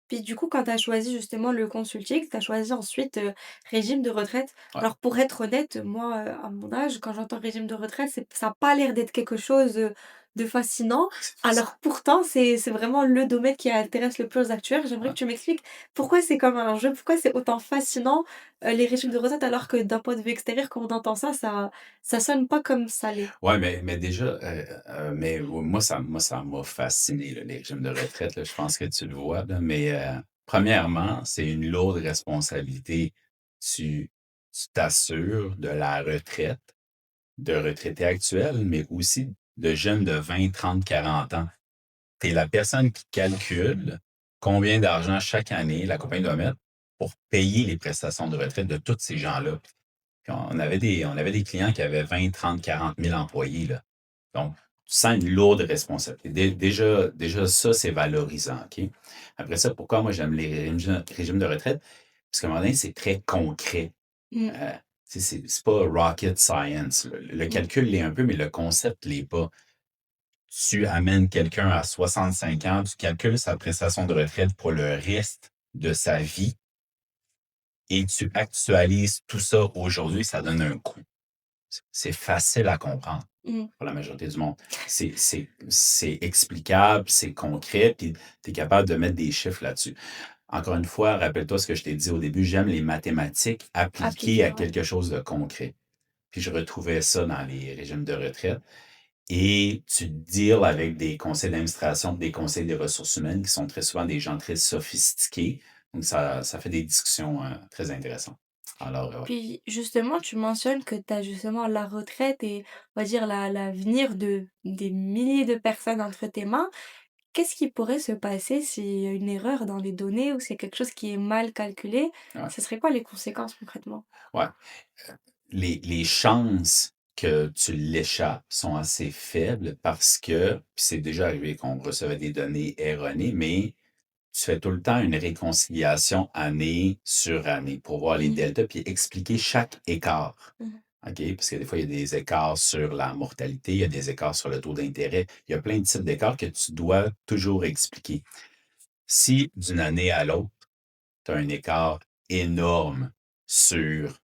Puis du coup, quand tu as choisi justement le consulting, tu as choisi ensuite, régime de retraite. Ouais. Alors pour être honnête, moi, à mon âge, quand j'entends régime de retraite, ça a pas l'air d'être quelque chose, de fascinant. C'est facile. Alors pourtant, c'est vraiment le domaine qui intéresse le plus les actuaires. J'aimerais que Ouais. tu m'expliques pourquoi c'est comme un jeu? Pourquoi c'est autant fascinant, les régimes de retraite alors que d'un point de vue extérieur, quand on entend ça, ça sonne pas comme ça l'est? Ouais, mais déjà, mais moi, ça m'a fasciné, là, les régimes de retraite, là. Je pense que tu le vois, là, mais, premièrement, c'est une lourde responsabilité. Tu tu t'assures de la retraite de retraités actuels, mais aussi de jeunes de 20, 30, 40 ans. Tu es la personne qui calcule combien d'argent chaque année la compagnie doit mettre pour payer les prestations de retraite de tous ces gens-là. Puis on avait des clients qui avaient 20, 30, 40 000 employés, là. Donc, tu sens une lourde responsabilité. Déjà ça, c'est valorisant, OK? Après ça, pourquoi moi j'aime les régimes de retraite? Parce qu'à un moment donné, c'est très concret. Mmh, Heu, tu sais, c'est pas rocket science, là. Le mmh, calcul l'est un peu, mais le concept l'est pas. Tu amènes quelqu'un à 65 ans, tu calcules sa prestation de retraite pour le reste de sa vie et tu actualises tout ça aujourd'hui, ça donne un coût. C'est facile à comprendre mmh. pour la majorité du monde. C'est explicable, c'est concret, puis tu es capable de mettre des chiffres là-dessus. Encore une fois, rappelle-toi ce que je t'ai dit au début, j'aime les mathématiques appliquées Appliqué, à ouais. quelque chose de concret. Puis je retrouvais ça dans les régimes de retraite et tu deals avec des conseils d'administration, des conseils des ressources humaines qui sont très souvent des gens très sophistiqués. Donc ça fait des discussions, très intéressantes. Alors, ouais. Puis justement, tu mentionnes que tu as justement la retraite et on va dire l'avenir de des milliers de personnes entre tes mains. Qu'est-ce qui pourrait se passer s'il y a une erreur dans les données ou c'est quelque chose qui est mal calculé? Ouais, Ce serait quoi les conséquences concrètement? ouais. Les chances que tu l'échappes sont assez faibles parce que puis c'est déjà arrivé qu'on recevait des données erronées, mais tu fais tout le temps une réconciliation année sur année pour voir les Mmh. deltas puis expliquer chaque écart. Mmh. OK? Parce que des fois, il y a des écarts sur la mortalité, il y a des écarts sur le taux d'intérêt. Il y a plein de types d'écarts que tu dois toujours expliquer. Si d'une année à l'autre, tu as un écart énorme sur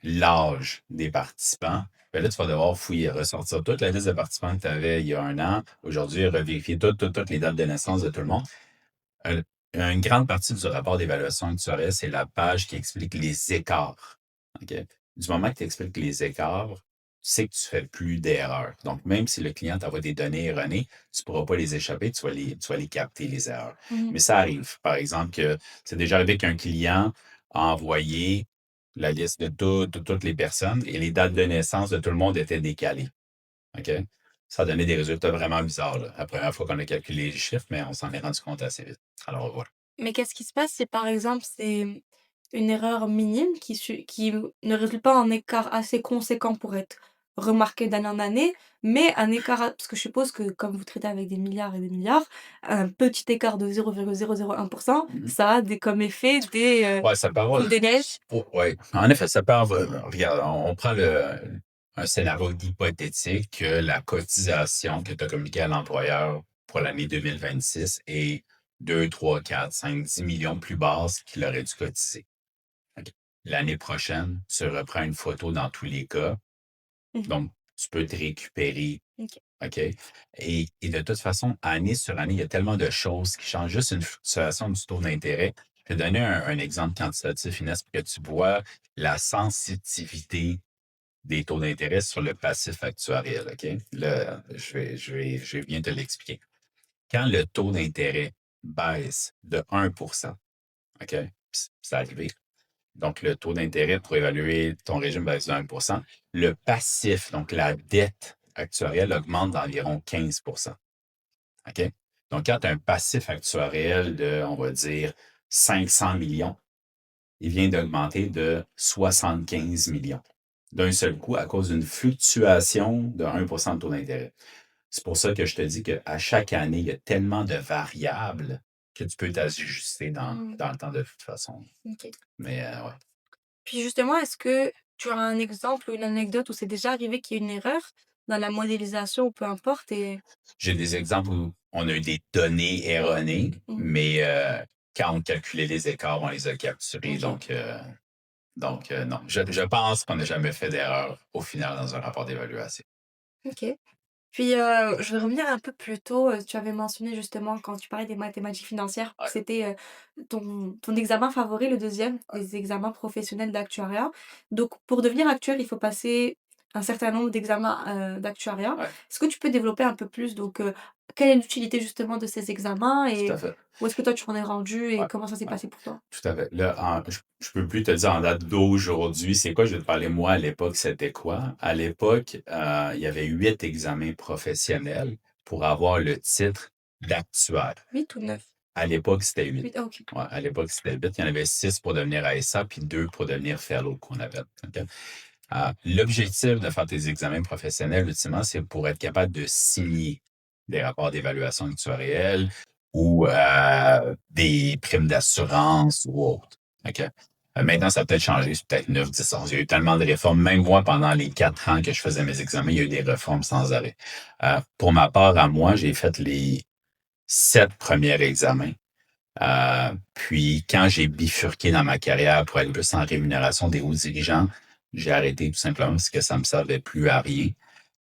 l'âge des participants, ben là, tu vas devoir fouiller, ressortir toute la liste de participants que tu avais il y a un an, aujourd'hui, revérifier toutes les dates de naissance de tout le monde. Un- une grande partie du rapport d'évaluation que tu aurais, c'est la page qui explique les écarts. OK? Du moment que tu expliques les écarts, tu sais que tu fais plus d'erreurs. Donc, même si le client t'envoie des données erronées, tu ne pourras pas les échapper, tu vas les capter, les erreurs. Mmh. Mais ça arrive. Par exemple, que c'est déjà arrivé qu'un client a envoyé la liste de toutes les personnes et les dates de naissance de tout le monde étaient décalées. OK? Ça a donné des résultats vraiment bizarres, là. La première fois qu'on a calculé les chiffres, mais on s'en est rendu compte assez vite. Alors voilà. Mais qu'est-ce qui se passe si, par exemple, c'est, une erreur minime qui ne résulte pas en écart assez conséquent pour être remarqué d'année en année, mais un écart a parce que je suppose que comme vous traitez avec des milliards et des milliards, un petit écart de 0,001, Mhm. ça a des comme effet des, Ouais, ça peut avoir. boules de neige. Ouais. En effet, ça peut avoir. Regarde, on prend un scénario hypothétique que la cotisation que tu as communiquée à l'employeur pour l'année 2026 est 2, 3, 4, 5, 10 millions plus basse qu'il aurait dû cotiser. OK. L'année prochaine, tu reprends une photo dans tous les cas. Mmh. Donc, tu peux te récupérer. OK. OK? Et de toute façon, année sur année, il y a tellement de choses qui changent. Juste une fluctuation du taux d'intérêt. Je vais donner un exemple quantitatif, Inès, pour que tu vois la sensitivité des taux d'intérêt sur le passif actuariel. OK? Là, je vais bien te l'expliquer. Quand le taux d'intérêt baisse de 1%, OK? C'est arrivé. Donc, le taux d'intérêt pour évaluer ton régime baisse de 1%. Le passif, donc la dette actuarielle, augmente d'environ 15%. OK? Donc, quand tu as un passif actuariel de, on va dire, 500 millions, il vient d'augmenter de 75 millions d'un seul coup à cause d'une fluctuation de 1% de taux d'intérêt. C'est pour ça que je te dis qu'à chaque année, il y a tellement de variables que tu peux t'ajuster Mmh. dans le temps de toute façon. OK. Mais ouais. Puis justement, est-ce que tu as un exemple ou une anecdote où c'est déjà arrivé qu'il y ait une erreur dans la modélisation ou peu importe et J'ai des exemples où on a eu des données erronées, mmh, mais quand on calculait les écarts, on les a capturés. OK, Donc non. Je pense qu'on n'a jamais fait d'erreur au final dans un rapport d'évaluation. OK. Puis, je vais revenir un peu plus tôt, tu avais mentionné justement quand tu parlais des mathématiques financières que Ouais, c'était, ton examen favori, le deuxième ouais, des examens professionnels d'actuariat. Donc pour devenir actuaire, il faut passer un certain nombre d'examens, d'actuariat. ouais, Est-ce que tu peux développer un peu plus donc, quelle est l'utilité justement de ces examens tout à et fait. où est-ce que toi tu en es rendu et Ouais, comment ça s'est ouais, passé pour toi? tout à fait. Là, je peux plus te dire en date d'aujourd'hui, c'est quoi, je vais te parler moi à l'époque, c'était quoi? À l'époque, il y avait 8 examens professionnels pour avoir le titre d'actuaire. 8 ou 9? À l'époque, c'était 8. 8, ah OK. Ouais, à l'époque, c'était 8. Il y en avait 6 pour devenir ASA, puis 2 pour devenir fellow qu'on appelle. OK? L'objectif de faire tes examens professionnels, ultimement, c'est pour être capable de signer des rapports d'évaluation actuarielle ou des primes d'assurance ou autre. OK? Maintenant, ça a peut-être changé, c'est peut-être 9, 10 ans. Il y a eu tellement de réformes. Même moi, pendant les 4 ans que je faisais mes examens, il y a eu des réformes sans arrêt. Pour ma part, à moi, j'ai fait les 7 premiers examens. Puis, quand j'ai bifurqué dans ma carrière pour être plus en rémunération des hauts dirigeants, j'ai arrêté tout simplement parce que ça me servait plus à rien.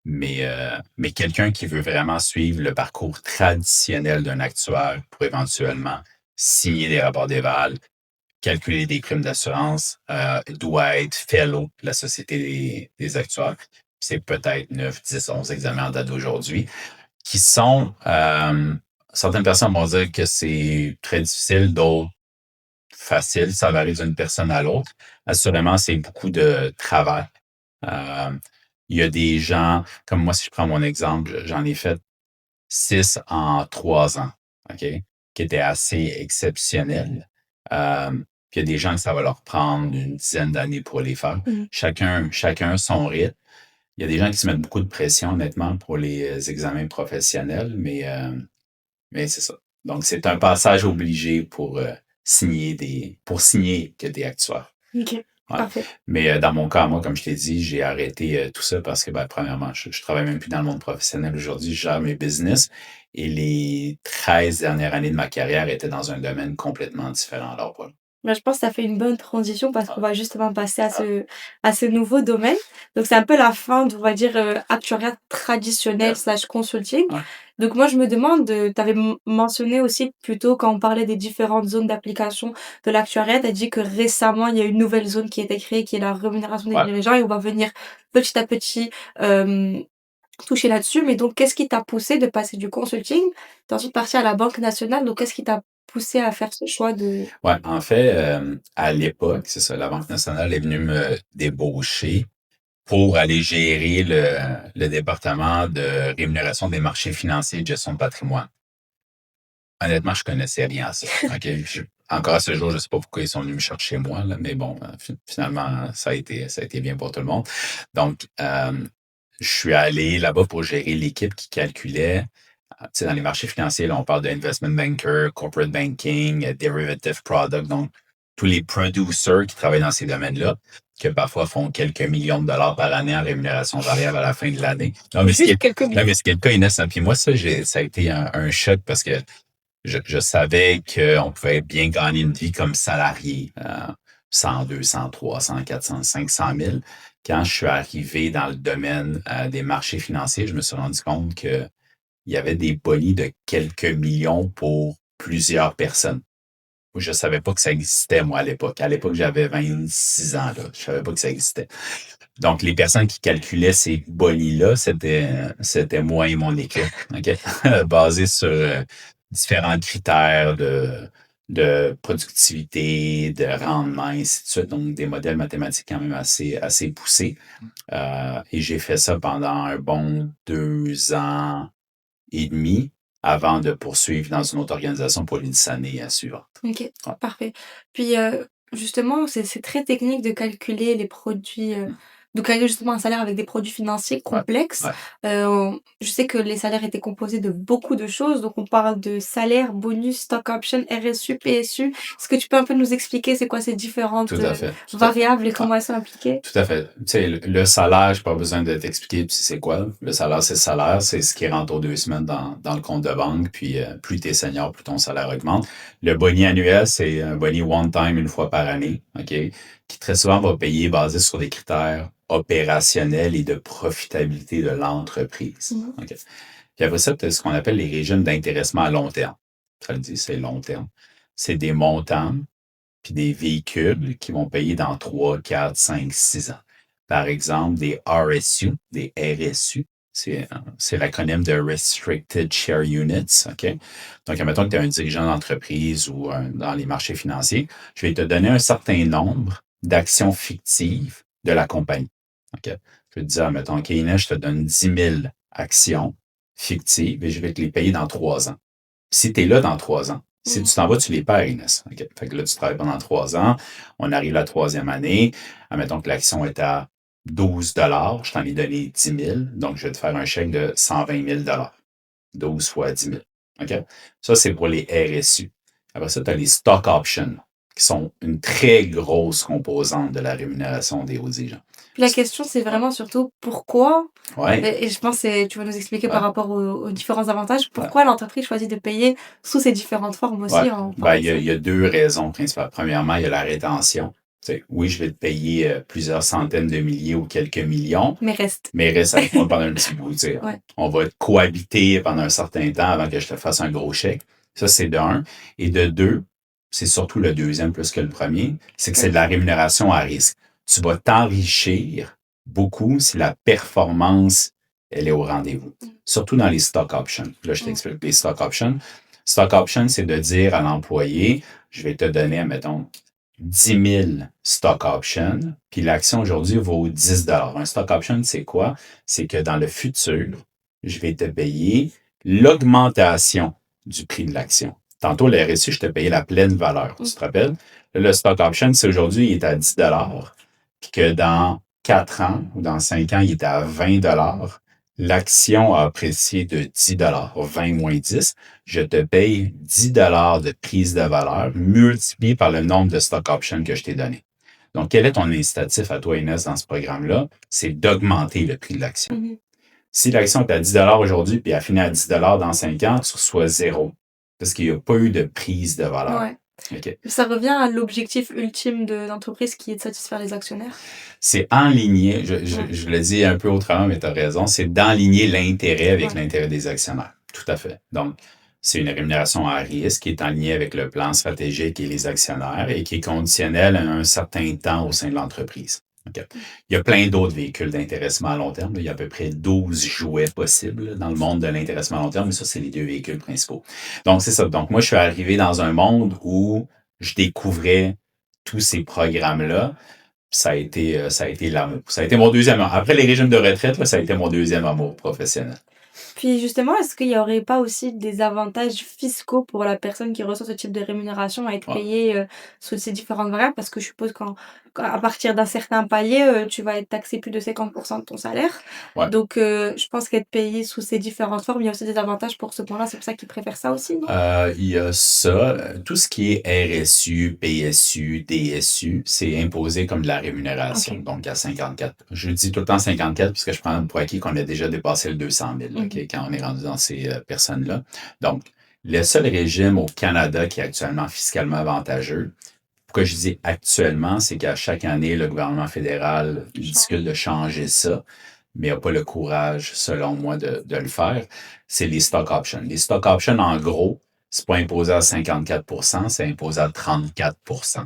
Mais quelqu'un qui veut vraiment suivre le parcours traditionnel d'un actuaire pour éventuellement signer des rapports d'éval, calculer des primes d'assurance, doit être fellow de la Société des actuaires. C'est peut-être 9, 10, 11 examens en date d'aujourd'hui qui sont, certaines personnes vont dire que c'est très difficile, d'autres facile, ça varie d'une personne à l'autre. Assurément, c'est beaucoup de travail. Euh, il y a des gens, comme moi, si je prends mon exemple, j'en ai fait 6 en 3 ans, OK, qui étaient assez exceptionnels. Puis il y a des gens que ça va leur prendre une dizaine d'années pour les faire. Mmh. Chacun son rythme. Il y a des gens qui se mettent beaucoup de pression, honnêtement, pour les examens professionnels, mais c'est ça. Donc, c'est un passage obligé pour signer que tu es actuaire. OK, Ouais. parfait. Mais dans mon cas, moi, comme je t'ai dit, j'ai arrêté tout ça parce que, ben, premièrement, je travaille même plus dans le monde professionnel aujourd'hui, je gère mes business. Et les 13 dernières années de ma carrière étaient dans un domaine complètement différent. Alors, voilà. Bah, je pense que ça fait une bonne transition parce qu'on va justement passer Ah, à ce nouveau domaine. Donc c'est un peu la fin on va dire, actuariat traditionnel yes. slash consulting. Ouais. Donc moi je me demande, tu avais mentionné aussi plutôt quand on parlait des différentes zones d'application de l'actuariat, tu as dit que récemment il y a une nouvelle zone qui a été créée qui est la rémunération des Ouais. dirigeants et on va venir petit à petit, toucher là-dessus. Mais donc qu'est-ce qui t'a poussé de passer du consulting, tu es ensuite parti à la Banque nationale, donc qu'est-ce qui t'a poussé à faire ce choix de Ouais, en fait, à l'époque, c'est ça, la Banque nationale est venue me débaucher pour aller gérer le département de rémunération des marchés financiers et de gestion de patrimoine. Honnêtement, je connaissais rien à ça. OK? Encore à ce jour, je ne sais pas pourquoi ils sont venus me chercher moi, là, mais bon, finalement, ça a été bien pour tout le monde. Donc, je suis allé là-bas pour gérer l'équipe qui calculait. Tu sais, dans les marchés financiers, là, on parle d'investment banker, corporate banking, derivative product, donc tous les producers qui travaillent dans ces domaines-là, que parfois font quelques millions de dollars par année en rémunération variable à la fin de l'année. Non, mais juste quelques non, mais millions? ce qui est le cas, Inès, hein. Puis moi, ça a été un choc parce que je savais qu'on pouvait bien gagner une vie comme salarié, 100, 200, 300, 400, 500 000. Quand je suis arrivé dans le domaine des marchés financiers, je me suis rendu compte qu'il y avait des bonis de quelques millions pour plusieurs personnes. Je ne savais pas que ça existait, moi, à l'époque. À l'époque, j'avais 26 ans, là. Je ne savais pas que ça existait. Donc, les personnes qui calculaient ces bonis-là, c'était moi et mon équipe, OK? Basé sur différents critères de productivité, de rendement, ainsi de suite. Donc, des modèles mathématiques quand même assez poussés. Et j'ai fait ça pendant un bon 2 ans et demi avant de poursuivre dans une autre organisation pour les 10 années suivantes. OK, Ouais. parfait. Puis, justement, c'est très technique de calculer les produits, Mm. de calculer justement un salaire avec des produits financiers Ouais. complexes. Ouais. Je sais que les salaires étaient composés de beaucoup de choses, donc on parle de salaire, bonus, stock option, RSU, PSU. Est-ce que tu peux un peu nous expliquer c'est quoi ces différentes, Tout à fait. Tout à fait. variables et Ouais. comment elles sont appliquées? Tout à fait. Tu sais, le salaire, j'ai pas besoin de t'expliquer c'est quoi. Le salaire, c'est le salaire. C'est ce qui rentre aux 2 semaines dans le compte de banque. Puis, plus tu es senior, plus ton salaire augmente. Le boni annuel, c'est un boni one time, une fois par année, OK? Qui très souvent va payer basé sur des critères opérationnels et de profitabilité de l'entreprise. Mmh. OK? Puis après ça, tu as ce qu'on appelle les régimes d'intéressement à long terme. Ça le dit, c'est long terme. C'est des montants puis des véhicules qui vont payer dans 3, 4, 5, 6 ans. Par exemple, des RSU, des RSU, c'est l'acronyme de Restricted Share Units, OK? Donc, admettons que tu es un dirigeant d'entreprise ou dans les marchés financiers, je vais te donner un certain nombre d'actions fictives de la compagnie, OK? Je vais te dire, admettons, OK, Inès, je te donne 10 000 actions fictives et je vais te les payer dans 3 ans. Si tu es là dans 3 ans, si Mmh. tu t'en vas, tu les perds, Inès. OK. Fait que là, tu travailles pendant 3 ans. On arrive à la troisième année. Admettons que l'action est à 12 je t'en ai donné 10 000. Donc, je vais te faire un chèque de 120 000 12 fois 10 000. OK? Ça, c'est pour les RSU. Après ça, tu as les stock options, qui sont une très grosse composante de la rémunération des hauts dirigeants. Puis la question, c'est Ouais. vraiment surtout pourquoi Ouais. et je pense que tu vas nous expliquer par Ouais. rapport aux différents avantages, Ouais. pourquoi l'entreprise choisit de payer sous ces différentes formes Ouais. aussi en Ben, parlant de ça? il y a 2 raisons principales. Premièrement, il y a la rétention. Tu sais, oui, je vais te payer plusieurs centaines de milliers ou quelques millions, Mais reste. mais reste avec moi pendant un petit bout. Tu sais. Ouais. On va cohabiter pendant un certain temps avant que je te fasse un gros chèque. Ça, c'est de un. Et de deux, c'est surtout le deuxième plus que le premier, c'est que c'est de la rémunération à risque. Tu vas t'enrichir beaucoup si la performance, elle est au rendez-vous. Mmh. Surtout dans les stock options. Là, je Mmh. t'explique. Les stock options, stock option, c'est de dire à l'employé, je vais te donner, mettons, 10 000 stock options, puis l'action aujourd'hui vaut 10 Un stock option, c'est quoi? C'est que dans le futur, je vais te payer l'augmentation du prix de l'action. Tantôt, le RSU, je te payais la pleine valeur. Mmh. Tu te rappelles? Le stock option, c'est aujourd'hui, il est à 10 puis que dans 4 ans ou dans 5 ans, il est à 20 l'action a apprécié de 10 20 moins 10, je te paye 10 de prise de valeur multiplié par le nombre de stock options que je t'ai donné. Donc, quel est ton incitatif à toi, Inès, dans ce programme-là? C'est d'augmenter le prix de l'action. Mmh. Si l'action est à 10 aujourd'hui puis elle finit à 10 dans 5 ans, tu reçois zéro parce qu'il n'y a pas eu de prise de valeur. Ouais. OK. Ça revient à l'objectif ultime de l'entreprise qui est de satisfaire les actionnaires? C'est enligné, Ouais, je le dis un peu autrement, mais tu as raison, c'est d'enligner l'intérêt avec ouais. l'intérêt des actionnaires. Tout à fait. Donc, c'est une rémunération à risque qui est alignée avec le plan stratégique et les actionnaires et qui est conditionnelle à un certain temps au sein de l'entreprise. OK. Il y a plein d'autres véhicules d'intéressement à long terme. Il y a à peu près 12 jouets possibles dans le monde de l'intéressement à long terme, mais ça, c'est les deux véhicules principaux. Donc, c'est ça. Donc, moi, je suis arrivé dans un monde où je découvrais tous ces programmes-là. Ça a été l'amour. Ça a été mon deuxième amour. Après les régimes de retraite, là, ça a été mon deuxième amour professionnel. Puis justement, est-ce qu'il y aurait pas aussi des avantages fiscaux pour la personne qui reçoit ce type de rémunération à être Ouais. payée, sous ces différentes variables? Parce que je suppose quand à partir d'un certain palier, tu vas être taxé plus de 50 de ton salaire. Ouais. Donc je pense qu'être payé sous ces différentes formes, il y a aussi des avantages pour ce point-là. C'est pour ça qu'ils préfèrent ça aussi, non? Il y a ça. Tout ce qui est RSU, PSU, DSU, c'est imposé comme de la rémunération, OK. donc à 54. Je dis tout le temps 54 parce que je prends pour acquis qu'on a déjà dépassé le 200 000, OK, Mmh. quand on est rendu dans ces personnes-là. Donc, le seul régime au Canada qui est actuellement fiscalement avantageux, pourquoi je dis actuellement, c'est qu'à chaque année, le gouvernement fédéral discute de changer ça, mais n'a pas le courage, selon moi, de le faire. C'est les stock options. Les stock options, en gros, c'est pas imposé à 54 c'est imposé à 34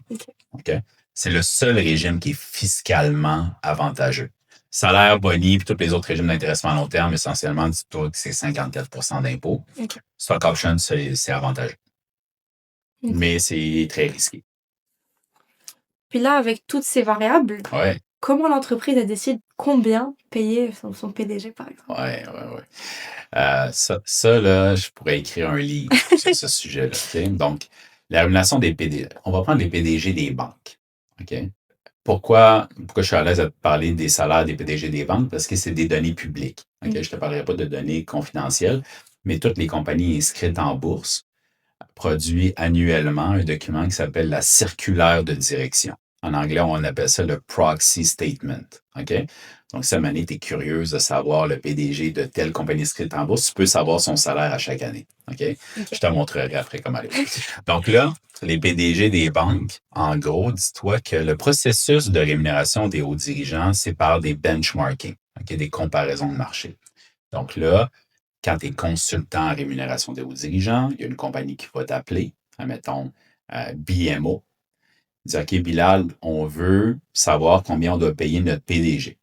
OK. OK? C'est le seul régime qui est fiscalement avantageux. Salaire, boni, puis tous les autres régimes d'intéressement à long terme, essentiellement, dis-toi que c'est 54 d'impôt. OK. Stock options, c'est avantageux, OK. mais c'est très risqué. Puis là, avec toutes ces variables, Ouais. comment l'entreprise, elle décide combien payer son PDG, par exemple? Ouais, ouais, ouais. Ça, là, je pourrais écrire un livre sur ce sujet-là. OK? Donc, la rémunération des PDG. On va prendre les PDG des banques. OK? Pourquoi je suis à l'aise à te parler des salaires des PDG des banques? Parce que c'est des données publiques. OK? Je Mmh. ne te parlerai pas de données confidentielles, mais toutes les compagnies inscrites en bourse produisent annuellement un document qui s'appelle la circulaire de direction. En anglais, on appelle ça le proxy statement. OK? Donc, si à un moment donné, tu es curieuse de savoir le PDG de telle compagnie inscrite en bourse, tu peux savoir son salaire à chaque année. OK? Je OK. te montrerai après comment aller. Donc là, les PDG des banques, en gros, dis-toi que le processus de rémunération des hauts dirigeants, c'est par des benchmarking, OK? Des comparaisons de marché. Donc là, quand tu es consultant en rémunération des hauts dirigeants, il y a une compagnie qui va t'appeler, admettons BMO, dit OK, Bilal, on veut savoir combien on doit payer notre PDG.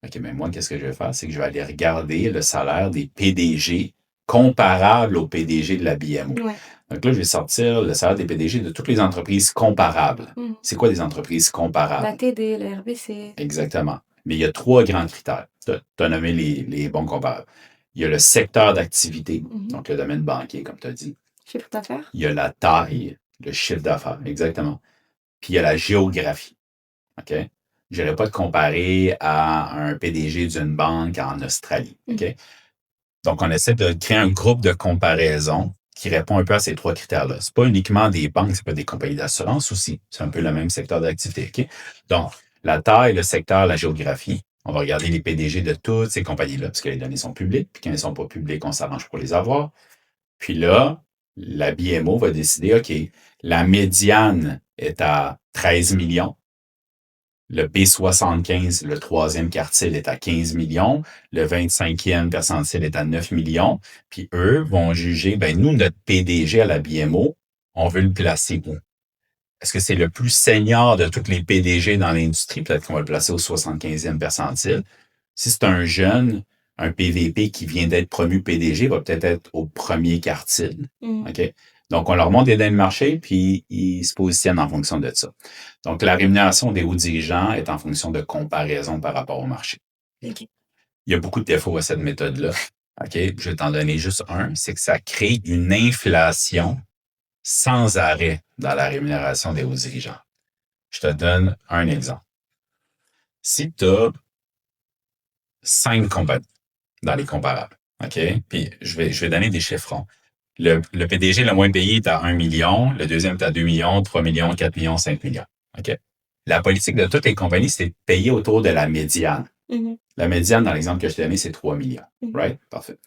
OK, mais moi, qu'est-ce que je vais faire? C'est que je vais aller regarder le salaire des PDG comparables au PDG de la BMO. Ouais. Donc là, je vais sortir le salaire des PDG de toutes les entreprises comparables. Mmh. C'est quoi des entreprises La comparables? TD, la RBC. Exactement. Mais il y a trois grands critères. Tu as nommé les bons comparables. Il y a le secteur d'activité, Mmh. donc le domaine banquier, comme tu as dit. Chiffre d'affaires? Il y a la taille, le chiffre d'affaires, exactement. Puis il y a la géographie. OK? Je n'irai pas te comparer à un PDG d'une banque en Australie. Mmh. OK? Donc, on essaie de créer un groupe de comparaison qui répond un peu à ces trois critères-là. Ce n'est pas uniquement des banques, c'est pas des compagnies d'assurance aussi. C'est un peu le même secteur d'activité. OK? Donc, la taille, le secteur, la géographie. On va regarder les PDG de toutes ces compagnies-là, parce que les données sont publiques, puis quand elles ne sont pas publiques, on s'arrange pour les avoir. Puis là, la BMO va décider, OK, la médiane est à 13 millions. Le B75, le troisième quartile, est à 15 millions. Le 25e percentile est à 9 millions. Puis eux vont juger, ben nous, notre PDG à la BMO, on veut le placer où? Est-ce que c'est le plus senior de tous les PDG dans l'industrie? Peut-être qu'on va le placer au 75e percentile. Si c'est un jeune, un PVP qui vient d'être promu PDG, va peut-être être au premier quartile. Mmh. OK? Donc, on leur montre des données de marché, puis ils se positionnent en fonction de ça. Donc, la rémunération des hauts dirigeants est en fonction de comparaison par rapport au marché. OK. Il y a beaucoup de défauts à cette méthode-là. OK? Je vais t'en donner juste un, c'est que ça crée une inflation sans arrêt dans la rémunération des hauts dirigeants. Je te donne un exemple. Si tu as 5 compagnies dans les comparables, OK? Puis je vais donner des chiffrons. Le PDG le moins payé est à 1 million, le deuxième est à 2 millions, 3 millions, 4 millions, 5 millions. OK? La politique de toutes les compagnies, c'est de payer autour de la médiane. Mmh. La médiane, dans l'exemple que je t'ai donné, c'est 3 millions. Mmh. Right? Parfait.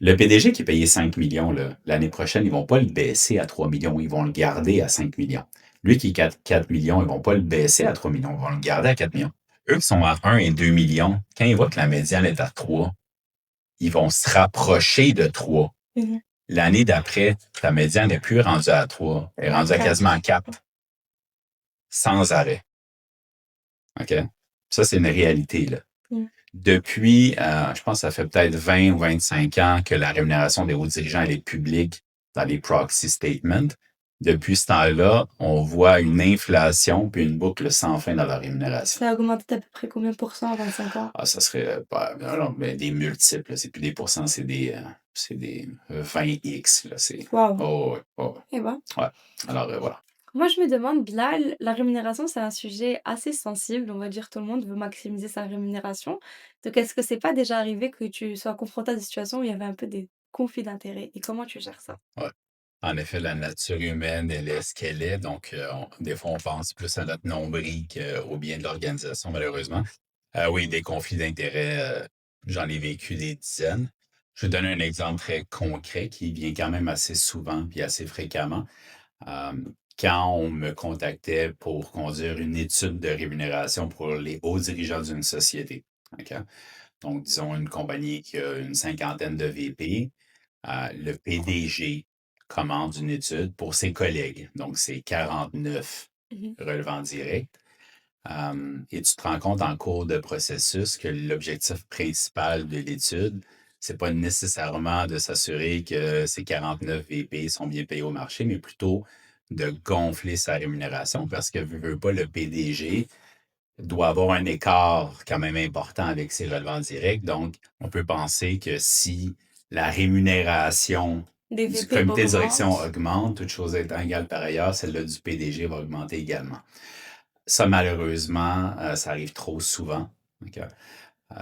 Le PDG qui est payé 5 millions là, l'année prochaine, ils vont pas le baisser à 3 millions, ils vont le garder à 5 millions. Lui qui est 4 millions, ils vont pas le baisser à 3 millions, ils vont le garder à 4 millions. Eux qui sont à 1 et 2 millions, quand ils voient que la médiane est à 3, ils vont se rapprocher de 3. Mmh. L'année d'après, ta médiane n'est plus rendue à 3, elle est À rendue à 4. quasiment à 4, sans arrêt. OK? Ça, c'est une réalité, là. Mmh. Depuis, je pense que ça fait peut-être 20 ou 25 ans que la rémunération des hauts dirigeants elle est publique dans les proxy statements. Depuis ce temps-là, on voit une inflation puis une boucle sans fin dans la rémunération. Ça a augmenté d'à peu près combien pour cent en 25 ans? Ah, ça serait pas, non, non, mais des multiples, là, c'est plus des pourcents, c'est des 20x, là, Waouh! oh, ouais, oh, Eh ben, ouais. Ouais. Alors, voilà. moi je me demande, Bilal, la rémunération, c'est un sujet assez sensible, on va dire tout le monde veut maximiser sa rémunération. Donc est-ce que c'est pas déjà arrivé que tu sois confronté à des situations où il y avait un peu des conflits d'intérêts et comment tu gères ça? Ouais. En effet, la nature humaine, elle est ce qu'elle est. Donc, des fois, on pense plus à notre nombril qu'au bien de l'organisation, malheureusement. Oui, des conflits d'intérêts, j'en ai vécu des dizaines. Je vais donner un exemple très concret qui vient quand même assez souvent puis assez fréquemment. Quand on me contactait pour conduire une étude de rémunération pour les hauts dirigeants d'une société. OK? Donc, disons une compagnie qui a une cinquantaine de VP, le PDG commande une étude pour ses collègues. Donc, c'est 49 Mmh. relevant direct. Et tu te rends compte en cours de processus que l'objectif principal de l'étude, c'est pas nécessairement de s'assurer que ces 49 VP sont bien payés au marché, mais plutôt de gonfler sa rémunération parce que veut pas le PDG doit avoir un écart quand même important avec ses relevants directs. Donc, on peut penser que si la rémunération Des du VP comité de direction augmentent. augmente, toute chose étant égale par ailleurs, celle-là du PDG va augmenter également. Ça, malheureusement, ça arrive trop souvent. OK?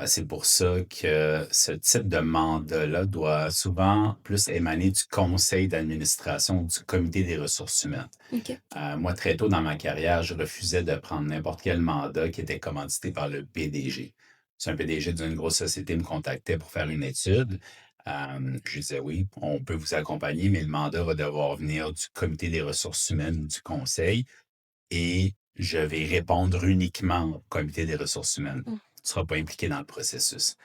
C'est pour ça que ce type de mandat-là doit souvent plus émaner du conseil d'administration, du comité des ressources humaines. OK. Moi, très tôt dans ma carrière, je refusais de prendre n'importe quel mandat qui était commandité par le PDG. Si un PDG d'une grosse société me contactait pour faire une étude, je disais oui, on peut vous accompagner, mais le mandat va devoir venir du comité des ressources humaines, du conseil, et je vais répondre uniquement au comité des ressources humaines. Mmh. Tu ne seras pas impliqué dans le processus.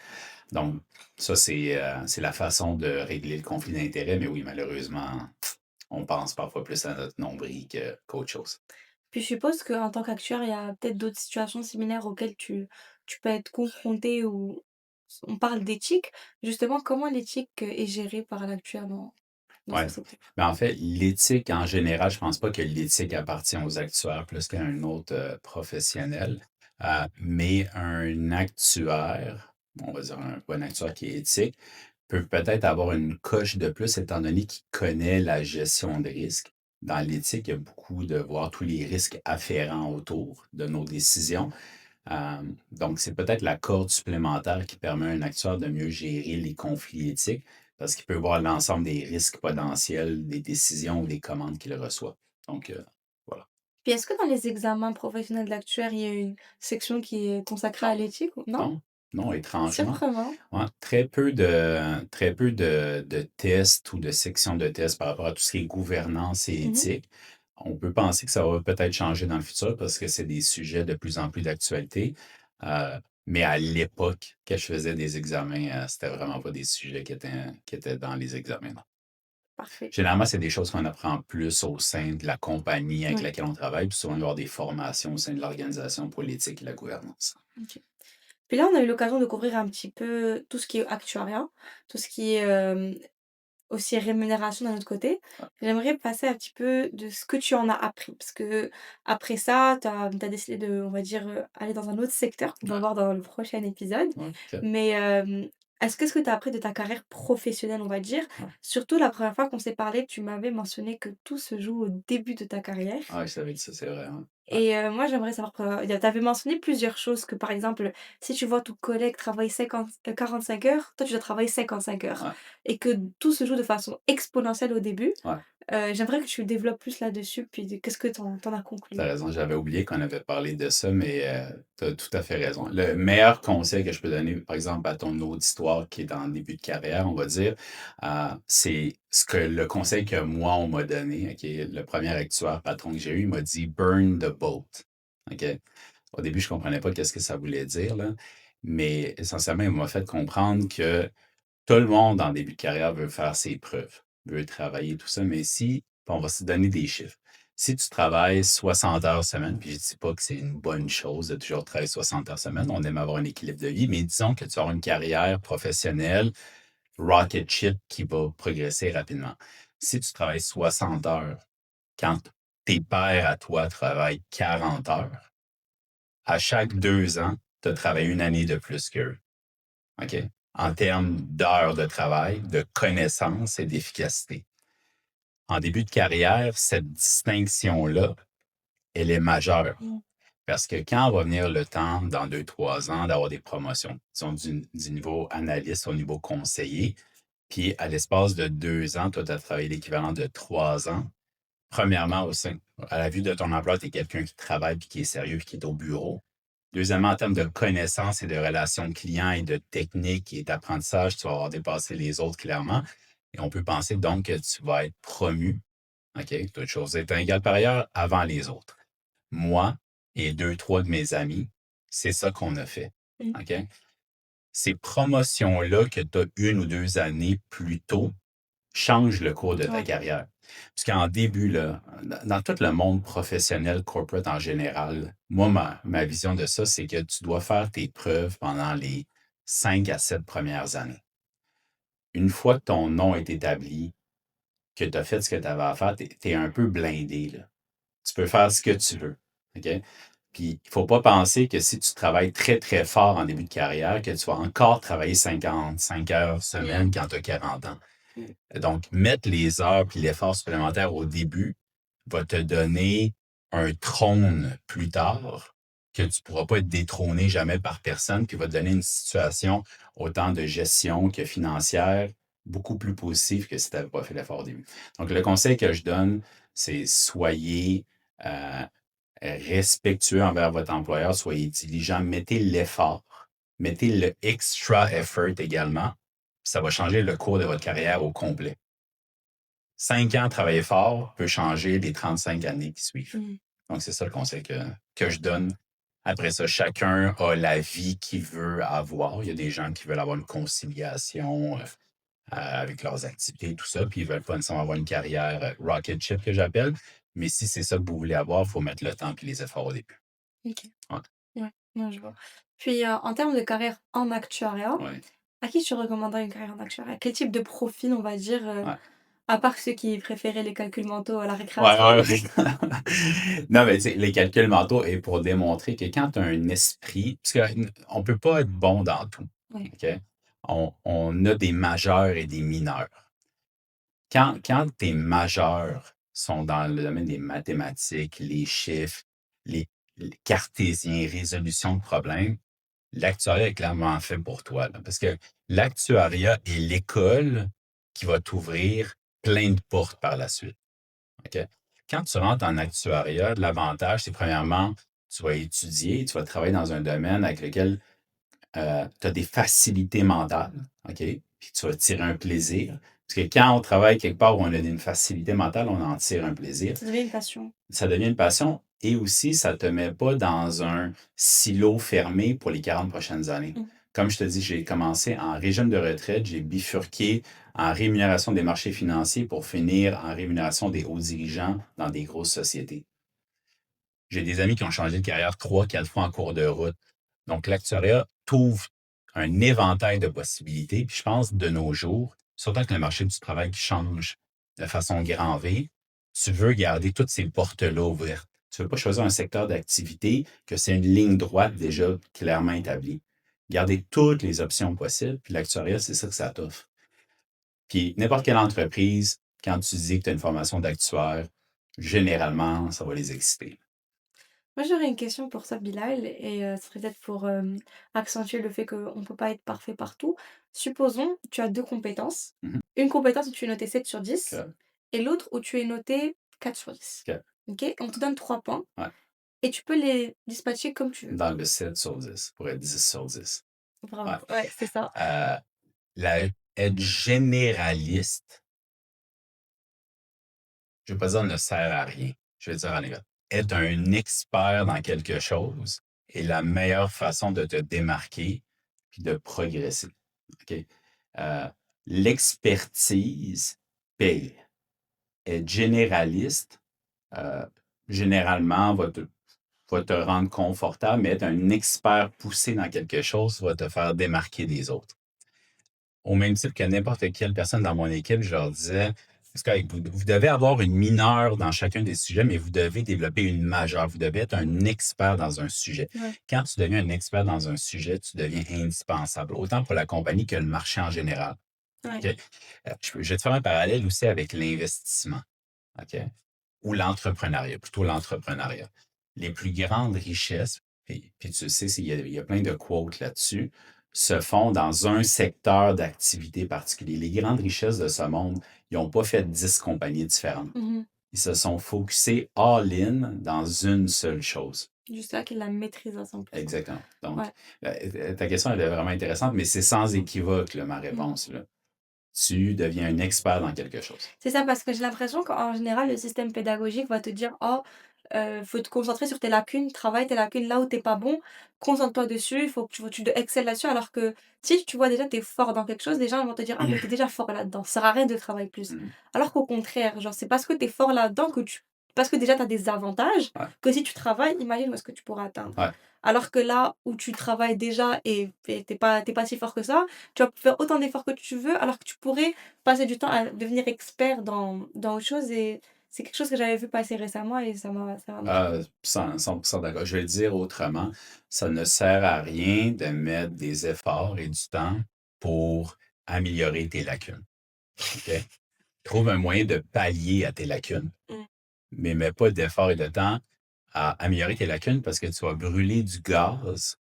Donc, ça, c'est la façon de régler le conflit d'intérêts, mais oui, malheureusement, on pense parfois plus à notre nombril qu'autre chose. Puis je suppose qu'en tant qu'actuaire, il y a peut-être d'autres situations similaires auxquelles tu peux être confronté ou on parle d'éthique. Justement, comment l'éthique, est gérée par l'actuaire dans ce Ouais. secteur? Mais en fait, l'éthique en général, je pense pas que l'éthique appartient aux actuaires plus qu'à un autre, professionnel. Mais un actuaire, on va dire un actuaire qui est éthique, peut peut-être avoir une coche de plus étant donné qu'il connaît la gestion de risque. Dans l'éthique, il y a beaucoup de voir tous les risques afférents autour de nos décisions. Donc, c'est peut-être la corde supplémentaire qui permet à un acteur de mieux gérer les conflits éthiques parce qu'il peut voir l'ensemble des risques potentiels, des décisions ou des commandes qu'il reçoit. Donc, voilà. Puis est-ce que dans les examens professionnels d'actuaire, il y a une section qui est consacrée à Non, l'éthique ou non? non, non, étrangement. Surprenant. Ouais, très peu de tests ou de sections de tests par rapport à tout ce qui est gouvernance et Mmh. éthique. On peut penser que ça va peut-être changer dans le futur parce que c'est des sujets de plus en plus d'actualité. Mais à l'époque, quand je faisais des examens, c'était vraiment pas des sujets qui étaient dans les examens, non. Parfait. Généralement, c'est des choses qu'on apprend plus au sein de la compagnie avec Oui. laquelle on travaille, puis souvent, il va y avoir des formations au sein de l'organisation pour l'éthique et la gouvernance. OK. Puis là, on a eu l'occasion de couvrir un petit peu tout ce qui est actuariat, tout ce qui est, aussi rémunération d'un autre côté. J'aimerais passer un petit peu de ce que tu en as appris, parce qu'après ça, tu as décidé de, on va dire, aller dans un autre secteur qu'on va Ouais, voir dans le prochain épisode. ouais, OK. Mais, qu'est-ce que tu as appris de ta carrière professionnelle, on va dire? Ouais. Surtout la première fois qu'on s'est parlé, tu m'avais mentionné que tout se joue au début de ta carrière. Ah, je savais que ça, c'est vrai, ouais. Ouais, Et moi, j'aimerais savoir, tu avais mentionné plusieurs choses que, par exemple, si tu vois ton collègue travailler 45 heures, toi, tu dois travailler 55 heures ouais, et que tout se joue de façon exponentielle au début. ouais. J'aimerais que tu développes plus là-dessus, puis qu'est-ce que tu en as Tu conclu? raison, j'avais oublié qu'on avait parlé de ça, mais tu as tout à fait raison. Le meilleur conseil que je peux donner, par exemple, à ton auditoire qui est en début de carrière, on va dire, c'est ce que le conseil que moi, on m'a donné. OK? Le premier actuaire patron que j'ai eu, il m'a dit «Burn the boat». OK? Au début, je ne comprenais pas qu'est-ce que ça voulait dire, là, mais essentiellement, il m'a fait comprendre que tout le monde en début de carrière veut faire ses preuves, veut travailler, tout ça, mais si on va se donner des chiffres. Si tu travailles 60 heures semaine, puis je ne dis pas que c'est une bonne chose de toujours travailler 60 heures semaine, on aime avoir un équilibre de vie, mais disons que tu as une carrière professionnelle, rocket ship, qui va progresser rapidement. Si tu travailles 60 heures, quand tes pairs à toi travaillent 40 heures, à chaque 2 ans, tu as travaillé une année de plus qu'eux. OK? En termes d'heures de travail, de connaissances et d'efficacité. En début de carrière, cette distinction-là, elle est majeure. Mmh. Parce que quand va venir le temps, dans 2, 3 ans, d'avoir des promotions, disons du niveau analyste au niveau conseiller, puis à l'espace de 2 ans, toi, tu as travaillé l'équivalent de 3 ans. Premièrement, à la vue de ton emploi, tu es quelqu'un qui travaille, puis qui est sérieux, puis qui est au bureau. Deuxièmement, en termes de connaissances et de relations clients et de techniques et d'apprentissage, tu vas avoir dépassé les autres clairement. Et on peut penser donc que tu vas être promu, OK, toute chose étant égale par ailleurs, avant les autres. Moi et 2, 3 de mes amis, c'est ça qu'on a fait. Mmh. OK? Ces promotions-là que tu as 1 ou 2 années plus tôt changent le cours de ta Ouais. carrière. Puisqu'en début, là, dans tout le monde professionnel, corporate en général, moi, ma vision de ça, c'est que tu dois faire tes preuves pendant les 5 à 7 premières années. Une fois que ton nom est établi, que tu as fait ce que tu avais à faire, tu es un peu blindé, là. Tu peux faire ce que tu veux. OK? Puis, il ne faut pas penser que si tu travailles très, très fort en début de carrière, que tu vas encore travailler 55 heures semaine quand tu as 40 ans. Mmh. Donc, mettre les heures puis l'effort supplémentaire au début va te donner un trône plus tard que tu ne pourras pas être détrôné jamais par personne, puis va te donner une situation autant de gestion que financière beaucoup plus positive que si tu n'avais pas fait l'effort au début. Donc, le conseil que je donne, c'est soyez respectueux envers votre employeur, soyez diligent, mettez l'effort, mettez le extra effort également. Ça va changer le cours de votre carrière au complet. 5 ans travailler fort peut changer les 35 années qui suivent. Mmh. Donc, c'est ça le conseil que je donne. Après ça, chacun a la vie qu'il veut avoir. Il y a des gens qui veulent avoir une conciliation avec leurs activités, tout ça, puis ils veulent pas nécessairement avoir une carrière rocket ship que j'appelle. Mais si c'est ça que vous voulez avoir, il faut mettre le temps et les efforts au début. OK. Ouais, Ouais, ouais, je vois. Puis, en termes de carrière en actuariat, ouais, à qui tu recommanderais une carrière en actuariat? Quel type de profil, on va dire, ouais. à part ceux qui préféraient les calculs mentaux à la Ouais, récréation? ouais, ouais. Non, mais tu sais, les calculs mentaux est pour démontrer que quand tu as un esprit, parce qu'on ne peut pas être bon dans tout. Ouais. OK? On a des majeurs et des mineurs. Quand tes majeurs sont dans le domaine des mathématiques, les chiffres, les, les cartésiens, résolution de problèmes, l'actuariat est clairement fait pour toi, là, parce que l'actuariat est l'école qui va t'ouvrir plein de portes par la suite. OK? Quand tu rentres en actuariat, l'avantage, c'est premièrement, tu vas étudier, tu vas travailler dans un domaine avec lequel tu as des facilités mentales, OK? Puis tu vas tirer un plaisir. Parce que quand on travaille quelque part où on a une facilité mentale, on en tire un plaisir. Ça devient une passion. Ça devient une passion et aussi, ça ne te met pas dans un silo fermé pour les 40 prochaines années. Mmh. Comme je te dis, j'ai commencé en régime de retraite, j'ai bifurqué en rémunération des marchés financiers pour finir en rémunération des hauts dirigeants dans des grosses sociétés. J'ai des amis qui ont changé de carrière 3, 4 fois en cours de route. Donc, l'actuariat t'ouvre un éventail de possibilités. Puis je pense de nos jours, surtout avec le marché du travail qui change de façon grand V, tu veux garder toutes ces portes-là ouvertes. Tu ne veux pas choisir un secteur d'activité que c'est une ligne droite déjà clairement établie. Garder toutes les options possibles, puis l'actuariat, c'est ça que ça t'offre. Puis n'importe quelle entreprise, quand tu dis que tu as une formation d'actuaire, généralement, ça va les exciter. Moi, j'aurais une question pour toi, Bilal, et ce serait peut-être pour, accentuer le fait qu'on ne peut pas être parfait partout. Supposons, tu as 2 compétences. Mmh mh. Une compétence où tu es noté 7/10 OK, et l'autre où tu es noté 4/10. OK, OK? On te donne 3 points ouais. et tu peux les dispatcher comme tu veux. Dans le 7/10 pour être 10/10. Ouais. Bravo, ouais, c'est ça. Heu, la être généraliste, je vais pas dire ne sert à rien, je vais dire en négatif. Être un expert dans quelque chose est la meilleure façon de te démarquer puis de progresser, OK? Heu, l'expertise paye. Être généraliste, heu, généralement va te rendre confortable, mais être un expert poussé dans quelque chose va te faire démarquer des autres. Au même titre que n'importe quelle personne dans mon équipe, je leur disais: «C'est correct, vous devez avoir une mineure dans chacun des sujets, mais vous devez développer une majeure. Vous devez être un expert dans un sujet. Ouais, Quand tu deviens un expert dans un sujet, tu deviens indispensable, autant pour la compagnie que le marché en général». ouais. OK? Je vais te faire un parallèle aussi avec l'investissement, OK? Ou l'entrepreneuriat, plutôt l'entrepreneuriat. Les plus grandes richesses, puis tu sais, il y a plein de quotes là-dessus, se font dans un secteur d'activité particulier. Les grandes richesses de ce monde, ils n'ont pas fait 10 compagnies différentes. Mmh. Ils se sont focusés all-in dans une seule chose. Juste là qu'il la maîtrise à 100%. Exactement. Donc, Ouais. ta question, elle est vraiment intéressante, mais c'est sans équivoque, là, ma Mmh. réponse, là. Tu deviens un expert dans quelque chose. C'est ça, parce que j'ai l'impression qu'en général, le système pédagogique va te dire: «Oh, faut te concentrer sur tes lacunes, travaille tes lacunes là où tu es pas bon, concentre-toi dessus, il faut que tu excelles là-dessus». Alors que si tu vois déjà tu es fort dans quelque chose, les gens vont te dire: «Ah mais tu es déjà fort là-dedans, ça sert à rien de travailler plus». Mmh. Alors qu'au contraire, genre c'est parce que tu es fort là-dedans parce que déjà tu as des avantages, Ouais, que si tu travailles, imagine où est-ce que tu pourras atteindre. ouais. Alors que là où tu travailles déjà et tu pas si fort que ça, tu vas faire autant d'efforts que tu veux, alors que tu pourrais passer du temps à devenir expert dans autre chose, et c'est quelque chose que j'avais vu passer récemment et ça m'a marqué. 100 d'accord. Je vais le dire autrement, ça ne sert à rien de mettre des efforts et du temps pour améliorer tes lacunes, OK? Trouve un moyen de pallier à tes lacunes, Mmh. mais mets pas d'efforts et de temps à améliorer tes lacunes parce que tu vas brûler du gaz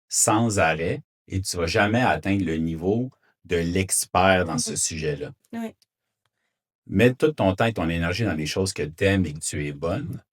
sans arrêt et tu vas jamais atteindre le niveau de l'expert dans ce Mmh. sujet-là. Oui. Mets tout ton temps et ton énergie dans les choses que tu aimes et que tu es bonne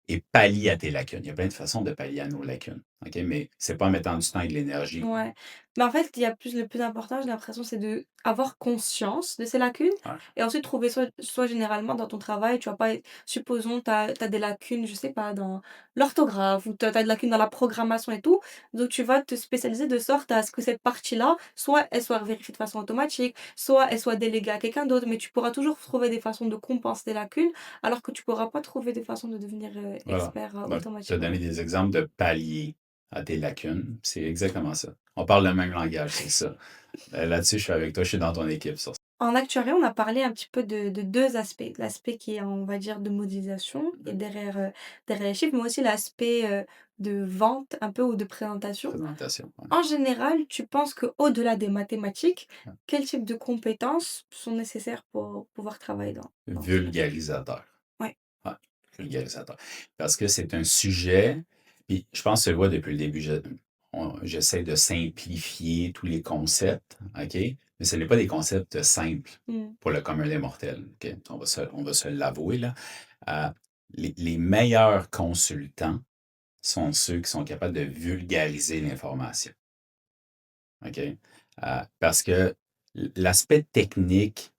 et pallie à tes lacunes. Il y a plein de façons de pallier à nos lacunes, OK? Mais c'est pas en mettant du temps et de l'énergie. Ouais. Mais en fait, il y a le plus important, j'ai l'impression, c'est d'avoir conscience de ces lacunes Ouais, et ensuite trouver soit généralement dans ton travail, tu vas pas supposons tu as des lacunes, je sais pas, dans l'orthographe ou tu as des lacunes dans la programmation et tout, donc tu vas te spécialiser de sorte à ce que cette partie-là, soit elle soit vérifiée de façon automatique, soit elle soit déléguée à quelqu'un d'autre, mais tu pourras toujours trouver des façons de compenser tes lacunes, alors que tu pourras pas trouver des façons de devenir, voilà. expert, Donc, tu as automatiquement. donné des exemples de pallier à tes lacunes. C'est exactement ça. On parle le même langage, c'est ça. Là-dessus, je suis avec toi, je suis dans ton équipe sur ça. En actuariat, on a parlé un petit peu de 2 aspects. L'aspect qui est, on va dire, de modélisation et derrière les chiffres, mais aussi l'aspect, de vente un peu ou de présentation. Présentation, ouais. En général, tu penses qu'au-delà des mathématiques, quel type de compétences sont nécessaires pour pouvoir travailler dans ce domaine? Vulgarisateur. Ouais. Ouais, vulgarisateur. Parce que c'est un sujet, puis je pense que tu le vois depuis le début, j'essaie de simplifier tous les concepts, OK? Mais ce n'est pas des concepts simples Mmh. pour le commun des mortels, OK? On va se l'avouer, là. Euh, les meilleurs consultants sont ceux qui sont capables de vulgariser l'information, OK? Parce que l'aspect technique,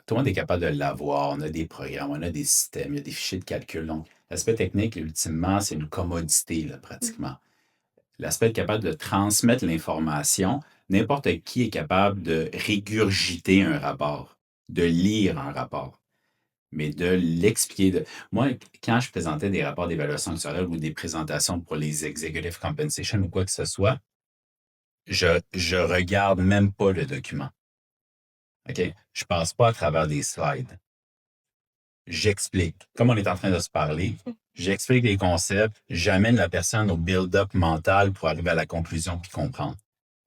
tout le monde est capable de l'avoir. On a des programmes, on a des systèmes, il y a des fichiers de calcul. Donc, l'aspect technique, ultimement, c'est une commodité, là, Mmh. pratiquement. L'aspect être capable de transmettre l'information, n'importe qui est capable de régurgiter un rapport, de lire un rapport, mais de l'expliquer. Moi, quand je présentais des rapports d'évaluation actuarielle ou des présentations pour les executive compensation ou quoi que ce soit, je regarde même pas le document. OK? Je passe pas à travers des slides. J'explique. Comme on est en train de se parler, Mmh. j'explique les concepts, j'amène la personne au build-up mental pour arriver à la conclusion puis comprendre.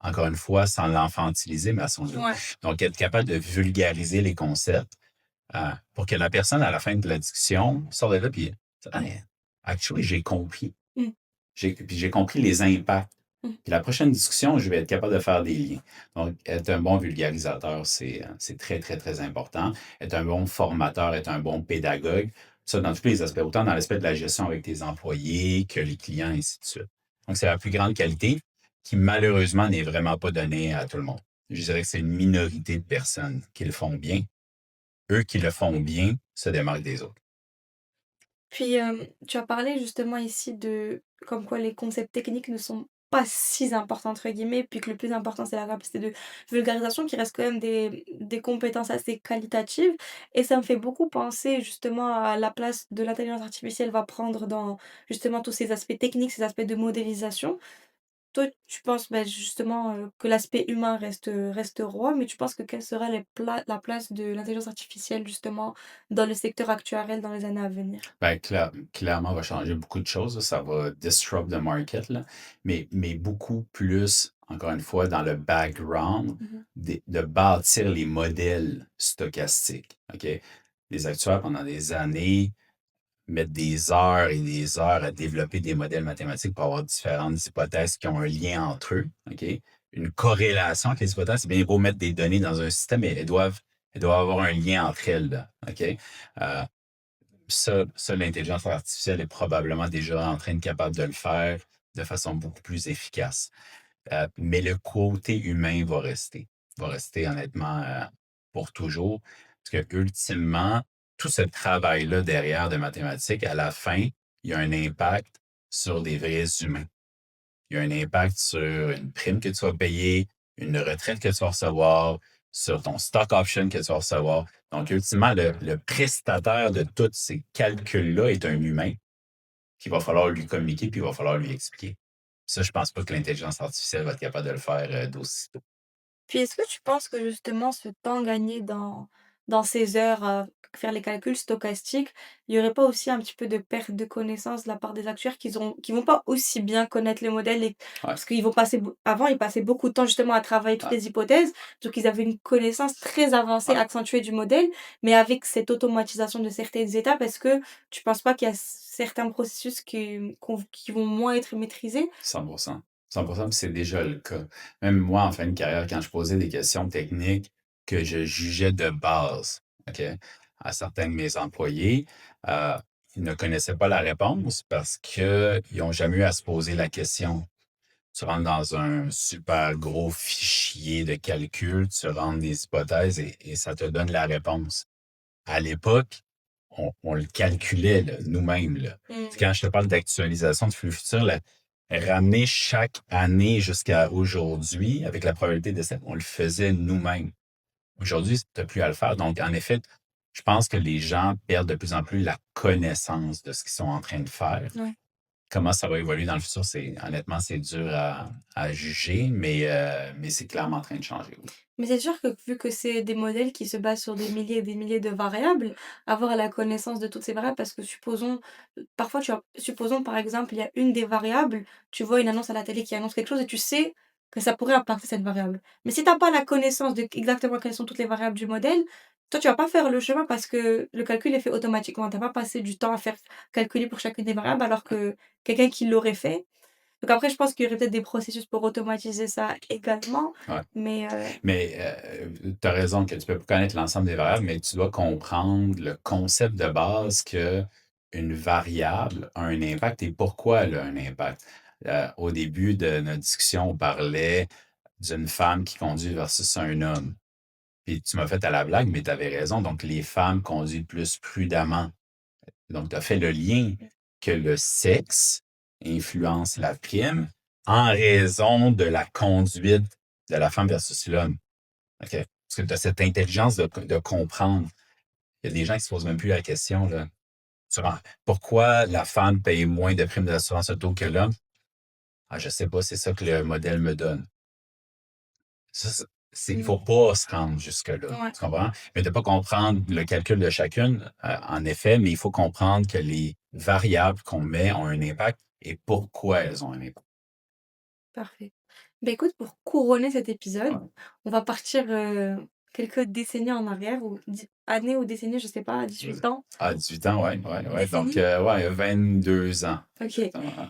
Encore une fois, sans l'enfantiliser, mais à son niveau. Ouais. Donc, être capable de vulgariser les concepts pour que la personne, à la fin de la discussion, sorte de là puis «Ah, actually, j'ai compris. Mmh. Puis j'ai compris les impacts. Mmh. Puis la prochaine discussion, je vais être capable de faire des liens. Donc, être un bon vulgarisateur, c'est très, très, très important. Être un bon formateur, être un bon pédagogue, ça dans tous les aspects, autant dans l'aspect de la gestion avec tes employés que les clients, et ainsi de suite. Donc, c'est la plus grande qualité qui, malheureusement, n'est vraiment pas donnée à tout le monde. Je dirais que c'est une minorité de personnes qui le font bien. Eux qui le font bien se démarquent des autres. Puis, tu as parlé justement ici de comme quoi les concepts techniques ne sont pas «si importants» entre guillemets, puis que le plus important c'est la capacité de vulgarisation qui reste quand même des compétences assez qualitatives et ça me fait beaucoup penser justement à la place de l'intelligence artificielle va prendre dans justement tous ces aspects techniques, ces aspects de modélisation. Toi, tu penses, bah, justement, que l'aspect humain reste roi, mais tu penses que quelle sera la place de l'intelligence artificielle justement dans le secteur actuel dans les années à venir? Ben, clairement, va changer beaucoup de choses, là. Ça va disrupt the market, là. Mais beaucoup plus, encore une fois, dans le background, Mmh. de bâtir les modèles stochastiques. OK? Les actuaires, pendant des années, mettent des heures et des heures à développer des modèles mathématiques pour avoir différentes hypothèses qui ont un lien entre eux. OK? Une corrélation avec les hypothèses, c'est bien beau mettre des données dans un système, mais elles doivent avoir un lien entre elles, là. OK? Euh, l'intelligence artificielle est probablement déjà en train de capable de le faire de façon beaucoup plus efficace. Mais le côté humain va rester honnêtement pour toujours. Parce que ultimement, tout ce travail-là derrière de mathématiques, à la fin, il y a un impact sur des vrais humains. Il y a un impact sur une prime que tu vas payer, une retraite que tu vas recevoir, sur ton stock option que tu vas recevoir. Donc, ultimement, le prestataire de tous ces calculs-là est un humain qu'il va falloir lui communiquer puis il va falloir lui expliquer. Ça, je pense pas que l'intelligence artificielle va être capable de le faire d'aussitôt. Puis est-ce que tu penses que justement ce temps gagné dans ces heures à faire les calculs stochastiques, il y aurait pas aussi un petit peu de perte de connaissances de la part des actuaires qui vont pas aussi bien connaître les modèles et Ouais, parce qu'ils vont passer avant, ils passaient beaucoup de temps justement à travailler toutes ouais, les hypothèses, donc ils avaient une connaissance très avancée, ouais. Ouais. accentuée du modèle, mais avec cette automatisation de certaines étapes, est-ce que tu penses pas qu'il y a certains processus qui vont moins être maîtrisés? 100%. 100%, puis c'est déjà le cas. Même moi, en fin de carrière, quand je posais des questions techniques que je jugeais de base, OK, à certains de mes employés, heu, ils ne connaissaient pas la réponse parce qu'ils n'ont jamais eu à se poser la question. Tu rentres dans un super gros fichier de calcul, tu rentres des hypothèses et ça te donne la réponse. À l'époque, on le calculait là, nous-mêmes. Là. Mmh. Quand je te parle d'actualisation de flux futur, ramener chaque année jusqu'à aujourd'hui avec la probabilité de ça, on le faisait nous-mêmes. Aujourd'hui, tu n'as plus à le faire. Donc, en effet, je pense que les gens perdent de plus en plus la connaissance de ce qu'ils sont en train de faire. Ouais. Comment ça va évoluer dans le futur, honnêtement, c'est dur à juger, mais c'est clairement en train de changer, oui. Mais c'est sûr que vu que c'est des modèles qui se basent sur des milliers et des milliers de variables, avoir la connaissance de toutes ces variables parce que supposons, parfois supposons par exemple, il y a une des variables, tu vois une annonce à la télé qui annonce quelque chose et tu sais que ça pourrait impacter cette variable. Mais si tu as pas la connaissance de exactement quelles sont toutes les variables du modèle, toi tu vas pas faire le chemin parce que le calcul est fait automatiquement. Tu as pas passé du temps à faire calculer pour chacune des variables alors que quelqu'un qui l'aurait fait. Donc après je pense qu'il y aurait peut-être des processus pour automatiser ça également, Ouais. mais Mais tu as raison que tu peux pas connaître l'ensemble des variables, mais tu dois comprendre le concept de base que une variable a un impact et pourquoi elle a un impact. Au début de notre discussion, on parlait d'une femme qui conduit versus un homme. Puis tu m'as fait à la blague, mais tu avais raison. Donc, les femmes conduisent plus prudemment. Donc, tu as fait le lien que le sexe influence la prime en raison de la conduite de la femme versus l'homme. OK? Parce que tu as cette intelligence de comprendre. Il y a des gens qui se posent même plus la question, là. Pourquoi la femme paye moins de primes d'assurance auto que l'homme? Ah, je sais pas, c'est ça que le modèle me donne. Ça, il mmh, faut pas se rendre jusque-là. ouais. Tu comprends? Mais de pas comprendre le calcul de chacune, en effet, mais il faut comprendre que les variables qu'on met ont un impact et pourquoi elles ont un impact. Parfait. Bah, écoute, pour couronner cet Ouais. épisode, on va partir, quelques décennies en arrière ou années ou décennies, je sais pas, Je 18 ans? 18 ans, ouais, ouais, ouais, donc Décennies? ouais, 22 ans, OK. exactement.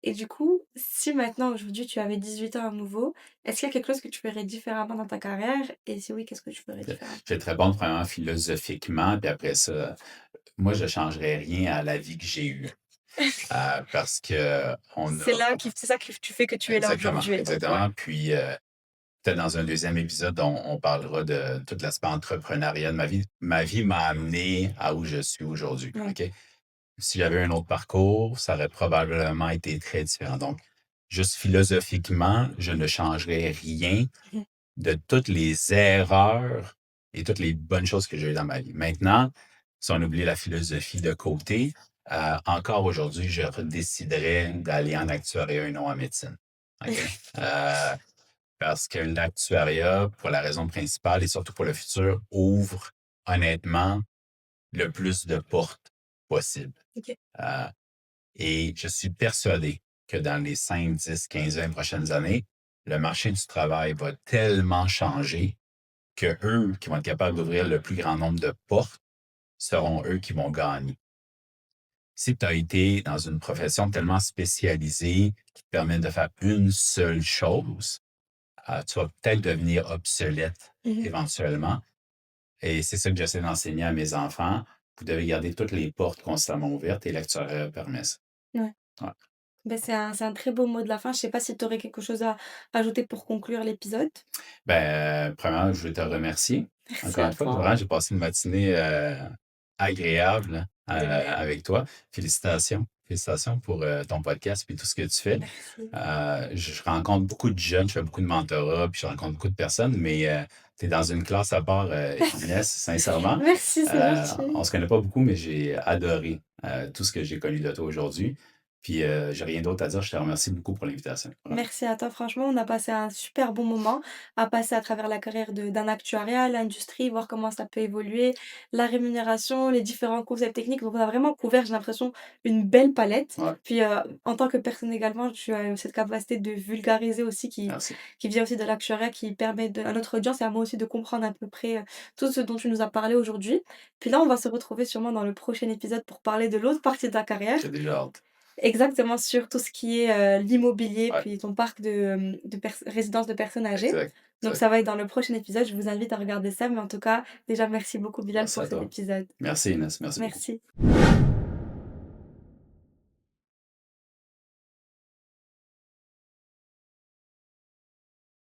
Et du coup, si maintenant aujourd'hui tu avais 18 ans à nouveau, est-ce qu'il y a quelque chose que tu ferais différemment dans ta carrière? Et si oui, qu'est-ce que tu ferais Je différemment? je vais te répondre premièrement philosophiquement, puis après ça, moi, je changerais rien à la vie que j'ai eue, parce qu'on a C'est ça qui tu fais que tu es là exactement, aujourd'hui, donc ouais. exactement, puis, peut-être dans un deuxième épisode, on parlera de tout l'aspect entrepreneurial de ma vie. Ma vie m'a amené à où je suis aujourd'hui, Ouais. OK? Si j'avais un autre parcours, ça aurait probablement été très différent. Donc, juste philosophiquement, je ne changerais rien Mmh. de toutes les erreurs et toutes les bonnes choses que j'ai eues dans ma vie. Maintenant, si on oublie la philosophie de côté, encore aujourd'hui, je déciderais d'aller en actuariat et non en médecine. OK? Parce que l'actuariat, pour la raison principale et surtout pour le futur, ouvre honnêtement le plus de portes possible. OK. Euh, et je suis persuadé que dans les 5, 10, 15, 20 prochaines années, le marché du travail va tellement changer que eux qui vont être capables d'ouvrir le plus grand nombre de portes seront eux qui vont gagner. Si tu as été dans une profession tellement spécialisée qui te permet de faire une seule chose, tu vas peut-être devenir obsolète Mmh. éventuellement. Et c'est ça que j'essaie d'enseigner à mes enfants. Vous devez garder toutes les portes constamment ouvertes et l'actuariat permet ça. Ouais. Ouais. Ben c'est un très beau mot de la fin. Je sais pas si tu aurais quelque chose à ajouter pour conclure l'épisode? Ben, premièrement, je veux te remercier. Merci Encore à une fois, toi. vraiment, j'ai passé une matinée, agréable, De même. avec toi. Félicitations. Félicitations pour, ton podcast et tout ce que tu fais. Merci. Je rencontre beaucoup de jeunes, je fais beaucoup de mentorat, puis je rencontre beaucoup de personnes, mais, tu es dans une classe à part, Inès, sincèrement. Merci, c'est On gentil. se connaît pas beaucoup, mais j'ai adoré, tout ce que j'ai connu de toi aujourd'hui. Puis, j'ai rien d'autre à dire. Je te remercie beaucoup pour l'invitation, vraiment. Merci à toi. Franchement, on a passé un super bon moment à passer à travers la carrière d'un actuariat, l'industrie, voir comment ça peut évoluer, la rémunération, les différents concepts techniques. Donc, on a vraiment couvert, j'ai l'impression, une belle palette. Ouais, Puis, en tant que personne également, tu as cette capacité de vulgariser aussi merci. qui vient aussi de l'actuariat, qui permet à notre audience et à moi aussi de comprendre à peu près tout ce dont tu nous as parlé aujourd'hui. Puis là, on va se retrouver sûrement dans le prochain épisode pour parler de l'autre partie de ta carrière. J'ai déjà hâte. Exactement, sur tout ce qui est, l'immobilier, Ouais, puis ton parc de résidence de personnes âgées. exact, Donc exact. ça va être dans le prochain épisode, je vous invite à regarder ça, mais en tout cas, déjà merci beaucoup Bilal Merci pour à cet toi. épisode. Merci Inès, merci beaucoup. Merci.